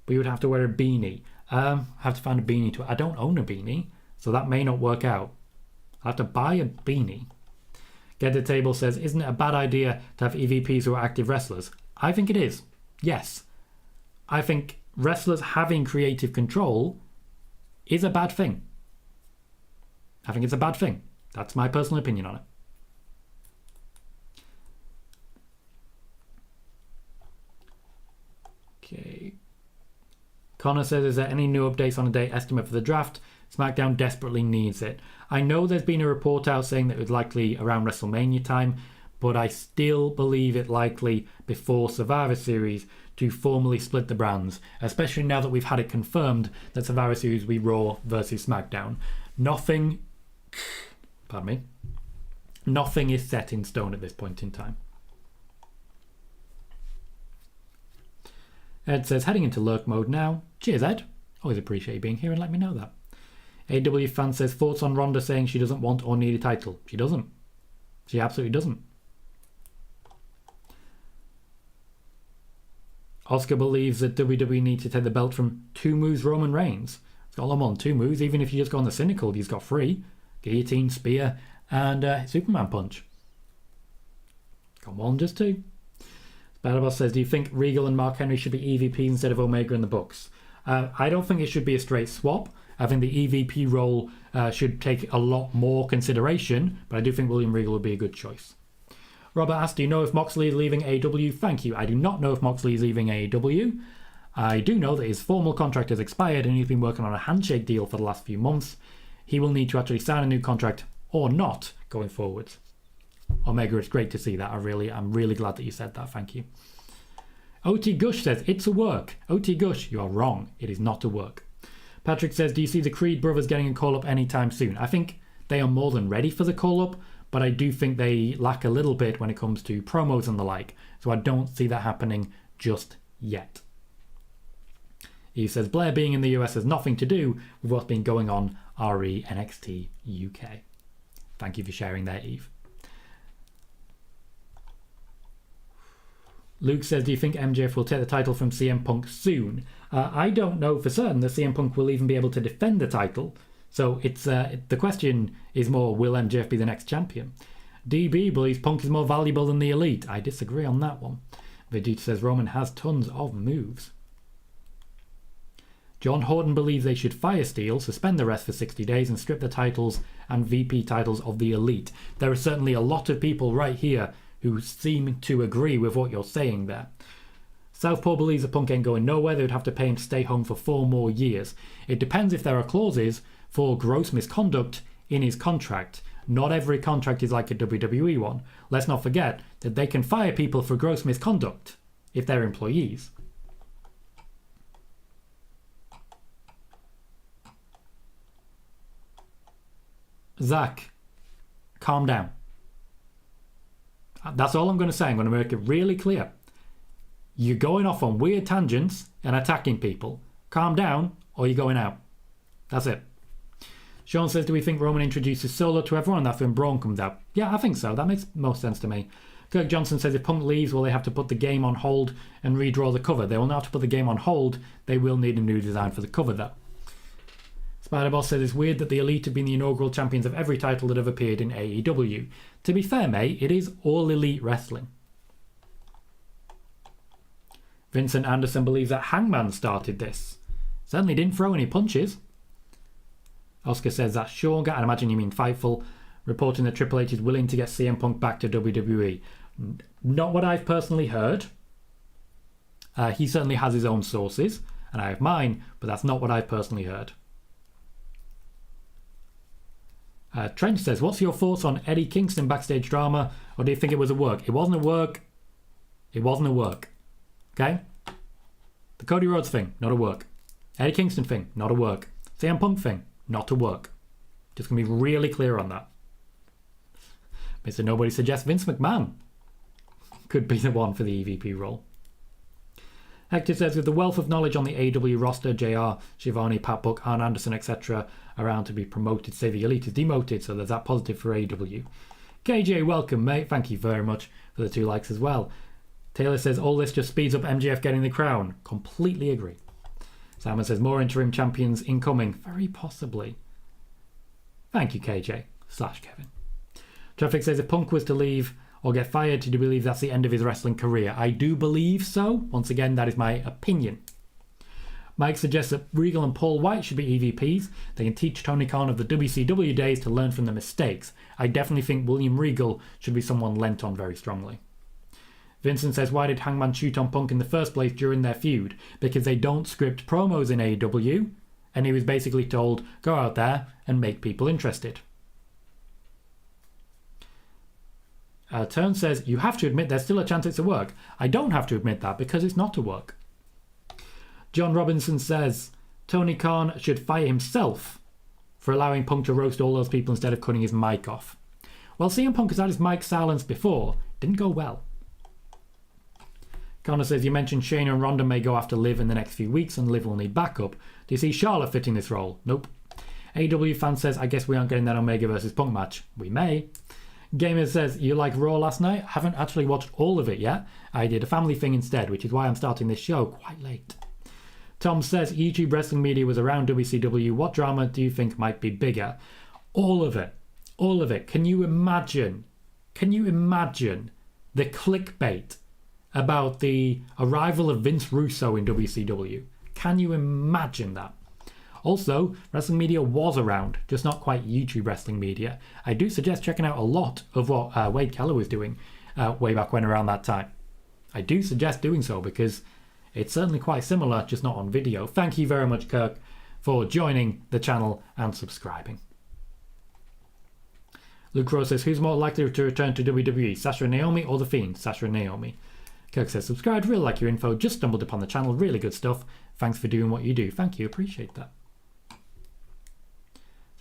but you would have to wear a beanie. Have to find a beanie to. I don't own a beanie, so that may not work out. I'll have to buy a beanie. Get the Table says, isn't it a bad idea to have EVPs who are active wrestlers? I think it is. Yes. I think wrestlers having creative control is a bad thing. I think it's a bad thing. That's my personal opinion on it. Okay. Connor says, is there any new updates on a date estimate for the draft? SmackDown desperately needs it. I know there's been a report out saying that it was likely around WrestleMania time, but I still believe it likely before Survivor Series to formally split the brands, especially now that we've had it confirmed that Survivor Series will be Raw versus SmackDown. Nothing is set in stone at this point in time. Ed says, heading into lurk mode now. Cheers, Ed. Always appreciate you being here and let me know that. AW fan says, thoughts on Ronda saying she doesn't want or need a title. She doesn't. She absolutely doesn't. Oscar believes that WWE needs to take the belt from 2 moves Roman Reigns. It's got a lot more than 2 moves. Even if you just go on the cynical, he's got 3. Guillotine, spear, and Superman punch. Got more than just 2. Spider-Boss says, do you think Regal and Mark Henry should be EVPs instead of Omega in the books? I don't think it should be a straight swap. I think the EVP role should take a lot more consideration, but I do think William Regal would be a good choice. Robert asked, do you know if Moxley is leaving AEW? Thank you. I do not know if Moxley is leaving AEW. I do know that his formal contract has expired and he's been working on a handshake deal for the last few months. He will need to actually sign a new contract or not going forwards. Omega, it's great to see that. I'm really glad that you said that. Thank you. OT Gush says, it's a work. OT Gush, you are wrong. It is not a work. Patrick says, do you see the Creed brothers getting a call-up anytime soon? I think they are more than ready for the call-up, but I do think they lack a little bit when it comes to promos and the like. So I don't see that happening just yet. He says, Blair being in the US has nothing to do with what's been going on RE NXT UK. Thank you for sharing there, Eve. Luke says, do you think MJF will take the title from CM Punk soon? I don't know for certain that CM Punk will even be able to defend the title. So it's the question is more, will MJF be the next champion? DB believes Punk is more valuable than the Elite. I disagree on that one. Vegeta says Roman has tons of moves. John Horton believes they should fire Steele, suspend the rest for 60 days and strip the titles and VP titles of the Elite. There are certainly a lot of people right here who seem to agree with what you're saying there. Southpaw believes that Punk ain't going nowhere. They would have to pay him to stay home for 4 more years. It depends if there are clauses for gross misconduct in his contract. Not every contract is like a WWE one. Let's not forget that they can fire people for gross misconduct if they're employees. Zach, calm down. That's all I'm going to say. I'm going to make it really clear. You're going off on weird tangents and attacking people. Calm down or you're going out. That's it. Sean says, do we think Roman introduces Solo to everyone and that's when Braun comes out? Yeah, I think so. That makes most sense to me. Kirk Johnson says, if Punk leaves, will they have to put the game on hold and redraw the cover? They will not have to put the game on hold. They will need a new design for the cover, though. Spider-Boss says, it's weird that the Elite have been the inaugural champions of every title that have appeared in AEW. To be fair, mate, it is all Elite wrestling. Vincent Anderson believes that Hangman started this. Certainly didn't throw any punches. Oscar says that's Sean, I imagine you mean Fightful, reporting that Triple H is willing to get CM Punk back to WWE. Not what I've personally heard. He certainly has his own sources, and I have mine, but that's not what I've personally heard. Trench says, what's your thoughts on Eddie Kingston backstage drama, or do you think it was a work? It wasn't a work. It wasn't a work. Okay? The Cody Rhodes thing, not a work. Eddie Kingston thing, not a work. CM Punk thing, not to work. Just going to be really clear on that. Mr. Nobody suggests Vince McMahon could be the one for the EVP role. Hector says, with the wealth of knowledge on the AEW roster, JR, Shivani, Pat Buck, Arn Anderson, etc. around to be promoted, say the Elite is demoted, so there's that positive for AEW. KJ, welcome, mate. Thank you very much for the 2 likes as well. Taylor says, all this just speeds up MJF getting the crown. Completely agree. Simon says, more interim champions incoming. Very possibly. Thank you, KJ/Kevin. Traffic says, if Punk was to leave or get fired, do you believe that's the end of his wrestling career? I do believe so. Once again, that is my opinion. Mike suggests that Regal and Paul White should be EVPs. They can teach Tony Khan of the WCW days to learn from the mistakes. I definitely think William Regal should be someone lent on very strongly. Vincent says, why did Hangman shoot on Punk in the first place during their feud? Because they don't script promos in AEW, and he was basically told, go out there and make people interested. Turn says, you have to admit there's still a chance it's a work. I don't have to admit that because it's not a work. John Robinson says, Tony Khan should fire himself for allowing Punk to roast all those people instead of cutting his mic off. Well, CM Punk has had his mic silenced before. Didn't go well. Connor says, you mentioned Shayna and Ronda may go after Liv in the next few weeks and Liv will need backup. Do you see Charlotte fitting this role? Nope. AEW fan says, I guess we aren't getting that Omega versus Punk match. We may. Gamer says, you like Raw last night? I haven't actually watched all of it yet. I did a family thing instead, which is why I'm starting this show quite late. Tom says, YouTube wrestling media was around WCW. What drama do you think might be bigger? All of it. All of it. Can you imagine the clickbait about the arrival of Vince Russo in WCW? Can you imagine that? Also, wrestling media was around, just not quite YouTube wrestling media. I do suggest checking out a lot of what Wade Keller was doing way back when around that time. I do suggest doing so because it's certainly quite similar, just not on video. Thank you very much, Kirk, for joining the channel and subscribing. Luke Rose says, who's more likely to return to WWE, Sasha and Naomi or The Fiend? Sasha and Naomi. Kirk says, subscribed, really like your info, just stumbled upon the channel, really good stuff. Thanks for doing what you do. Thank you, appreciate that.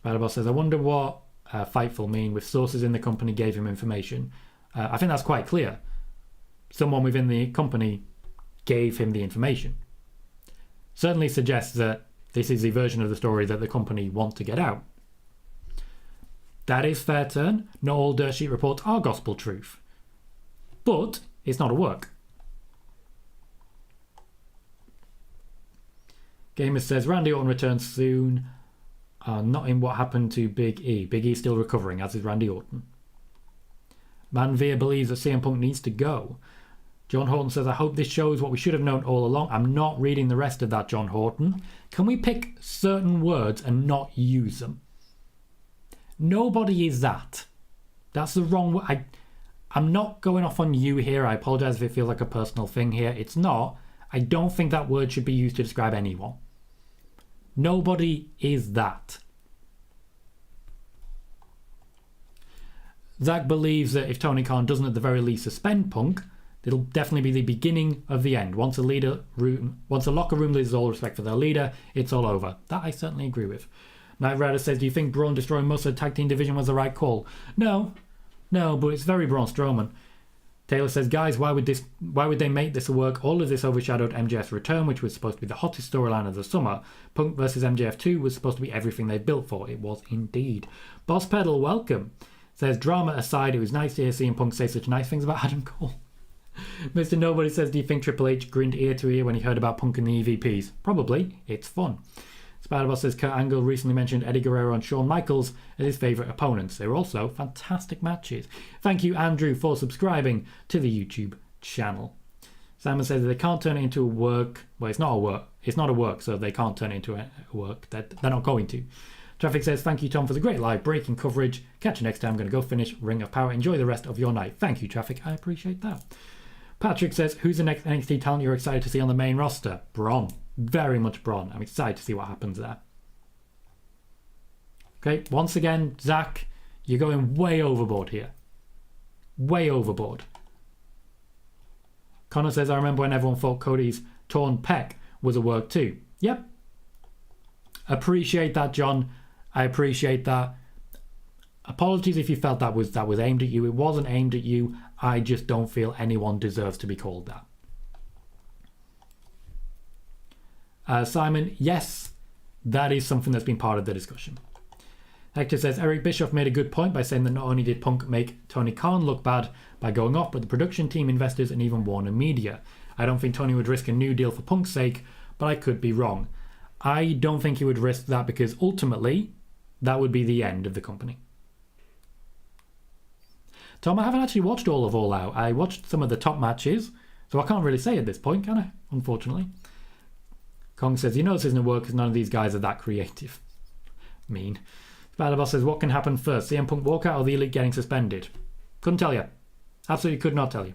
Spiderboss says, I wonder what Fightful mean with sources in the company gave him information. I think that's quite clear. Someone within the company gave him the information. Certainly suggests that this is the version of the story that the company want to get out. That is fair turn. Not all dirt sheet reports are gospel truth. But it's not a work. Gamer says Randy Orton returns soon. Not in what happened to Big E. Big E still recovering, as is Randy Orton. Manveer believes that CM Punk needs to go. John Horton says, I hope this shows what we should have known all along. I'm not reading the rest of that, John Horton. Can we pick certain words and not use them? Nobody is that. That's the wrong word. I'm not going off on you here. I apologise if it feels like a personal thing here. It's not. I don't think that word should be used to describe anyone. Nobody is that. Zach believes that if Tony Khan doesn't at the very least suspend Punk, it'll definitely be the beginning of the end. Once a locker room loses all respect for their leader, it's all over. That I certainly agree with. Knight Rider says, do you think Braun destroying most of the tag team division was the right call? No, but it's very Braun Strowman. Taylor says, guys, why would they make this work? All of this overshadowed MJF's return, which was supposed to be the hottest storyline of the summer. Punk versus MJF 2 was supposed to be everything they built for. It was indeed. Boss Pedal, welcome. Says, drama aside, it was nice to hear CM Punk say such nice things about Adam Cole. Mr. Nobody says, do you think Triple H grinned ear to ear when he heard about Punk and the EVPs? Probably. It's fun. Spider-Boss says, Kurt Angle recently mentioned Eddie Guerrero and Shawn Michaels as his favourite opponents. They were also fantastic matches. Thank you, Andrew, for subscribing to the YouTube channel. Simon says that they can't turn it into a work. Well, it's not a work. It's not a work, so they can't turn it into a work. They're not going to. Traffic says, thank you, Tom, for the great live breaking coverage. Catch you next time. I'm going to go finish Ring of Power. Enjoy the rest of your night. Thank you, Traffic. I appreciate that. Patrick says, who's the next NXT talent you're excited to see on the main roster? Braun. Very much Braun. I'm excited to see what happens there. Okay, once again, Zach, you're going way overboard here. Way overboard. Connor says, I remember when everyone thought Cody's torn pec was a work too. Yep. Appreciate that, John. I appreciate that. Apologies if you felt that was aimed at you. It wasn't aimed at you. I just don't feel anyone deserves to be called that. Simon, yes, that is something that's been part of the discussion. Hector says, Eric Bischoff made a good point by saying that not only did Punk make Tony Khan look bad by going off, but the production team, investors, and even Warner Media. I don't think Tony would risk a new deal for Punk's sake, but I could be wrong. I don't think he would risk that because ultimately, that would be the end of the company. Tom, I haven't actually watched all of All Out. I watched some of the top matches, so I can't really say at this point, can I? Unfortunately. Kong says, you know this isn't work because none of these guys are that creative. Mean. Spider-Boss says, what can happen first? CM Punk walkout or the Elite getting suspended? Couldn't tell you. Absolutely could not tell you.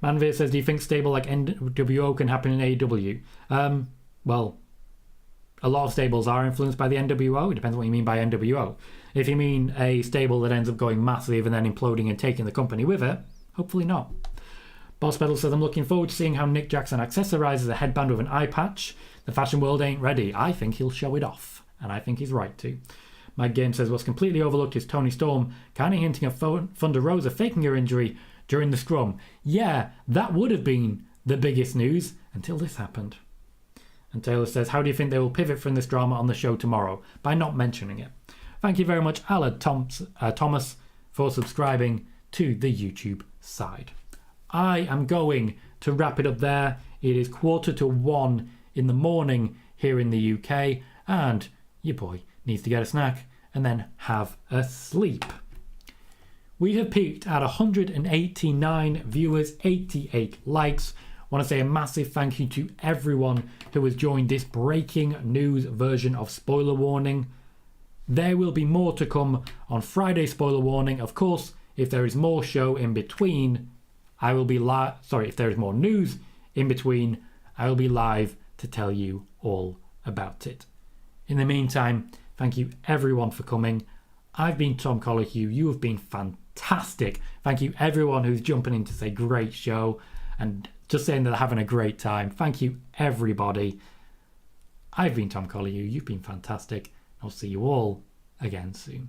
Manveer says, do you think stable like NWO can happen in AEW? Well, a lot of stables are influenced by the NWO. It depends what you mean by NWO. If you mean a stable that ends up going massive and then imploding and taking the company with it, hopefully not. Boss Pedal says, I'm looking forward to seeing how Nick Jackson accessorizes a headband with an eye patch. The fashion world ain't ready. I think he'll show it off. And I think he's right to. Mike Game says, what's completely overlooked is Tony Storm kind of hinting at Thunder Rosa faking her injury during the scrum. Yeah, that would have been the biggest news until this happened. And Taylor says, how do you think they will pivot from this drama on the show tomorrow? By not mentioning it. Thank you very much, Alad Thomas, for subscribing to the YouTube side. I am going to wrap it up there. It is 1:45 in the morning here in the UK, and your boy needs to get a snack and then have a sleep. We have peaked at 189 viewers, 88 likes. I want to say a massive thank you to everyone who has joined this breaking news version of Spoiler Warning. There will be more to come on Friday Spoiler Warning. Of course, if there is more show in between, I will be live. Sorry, if there is more news in between, I will be live to tell you all about it. In the meantime, thank you everyone for coming. I've been Tom Colohue. You have been fantastic. Thank you everyone who's jumping in to say great show and just saying that they're having a great time. Thank you everybody. I've been Tom Colohue. You've been fantastic. I'll see you all again soon.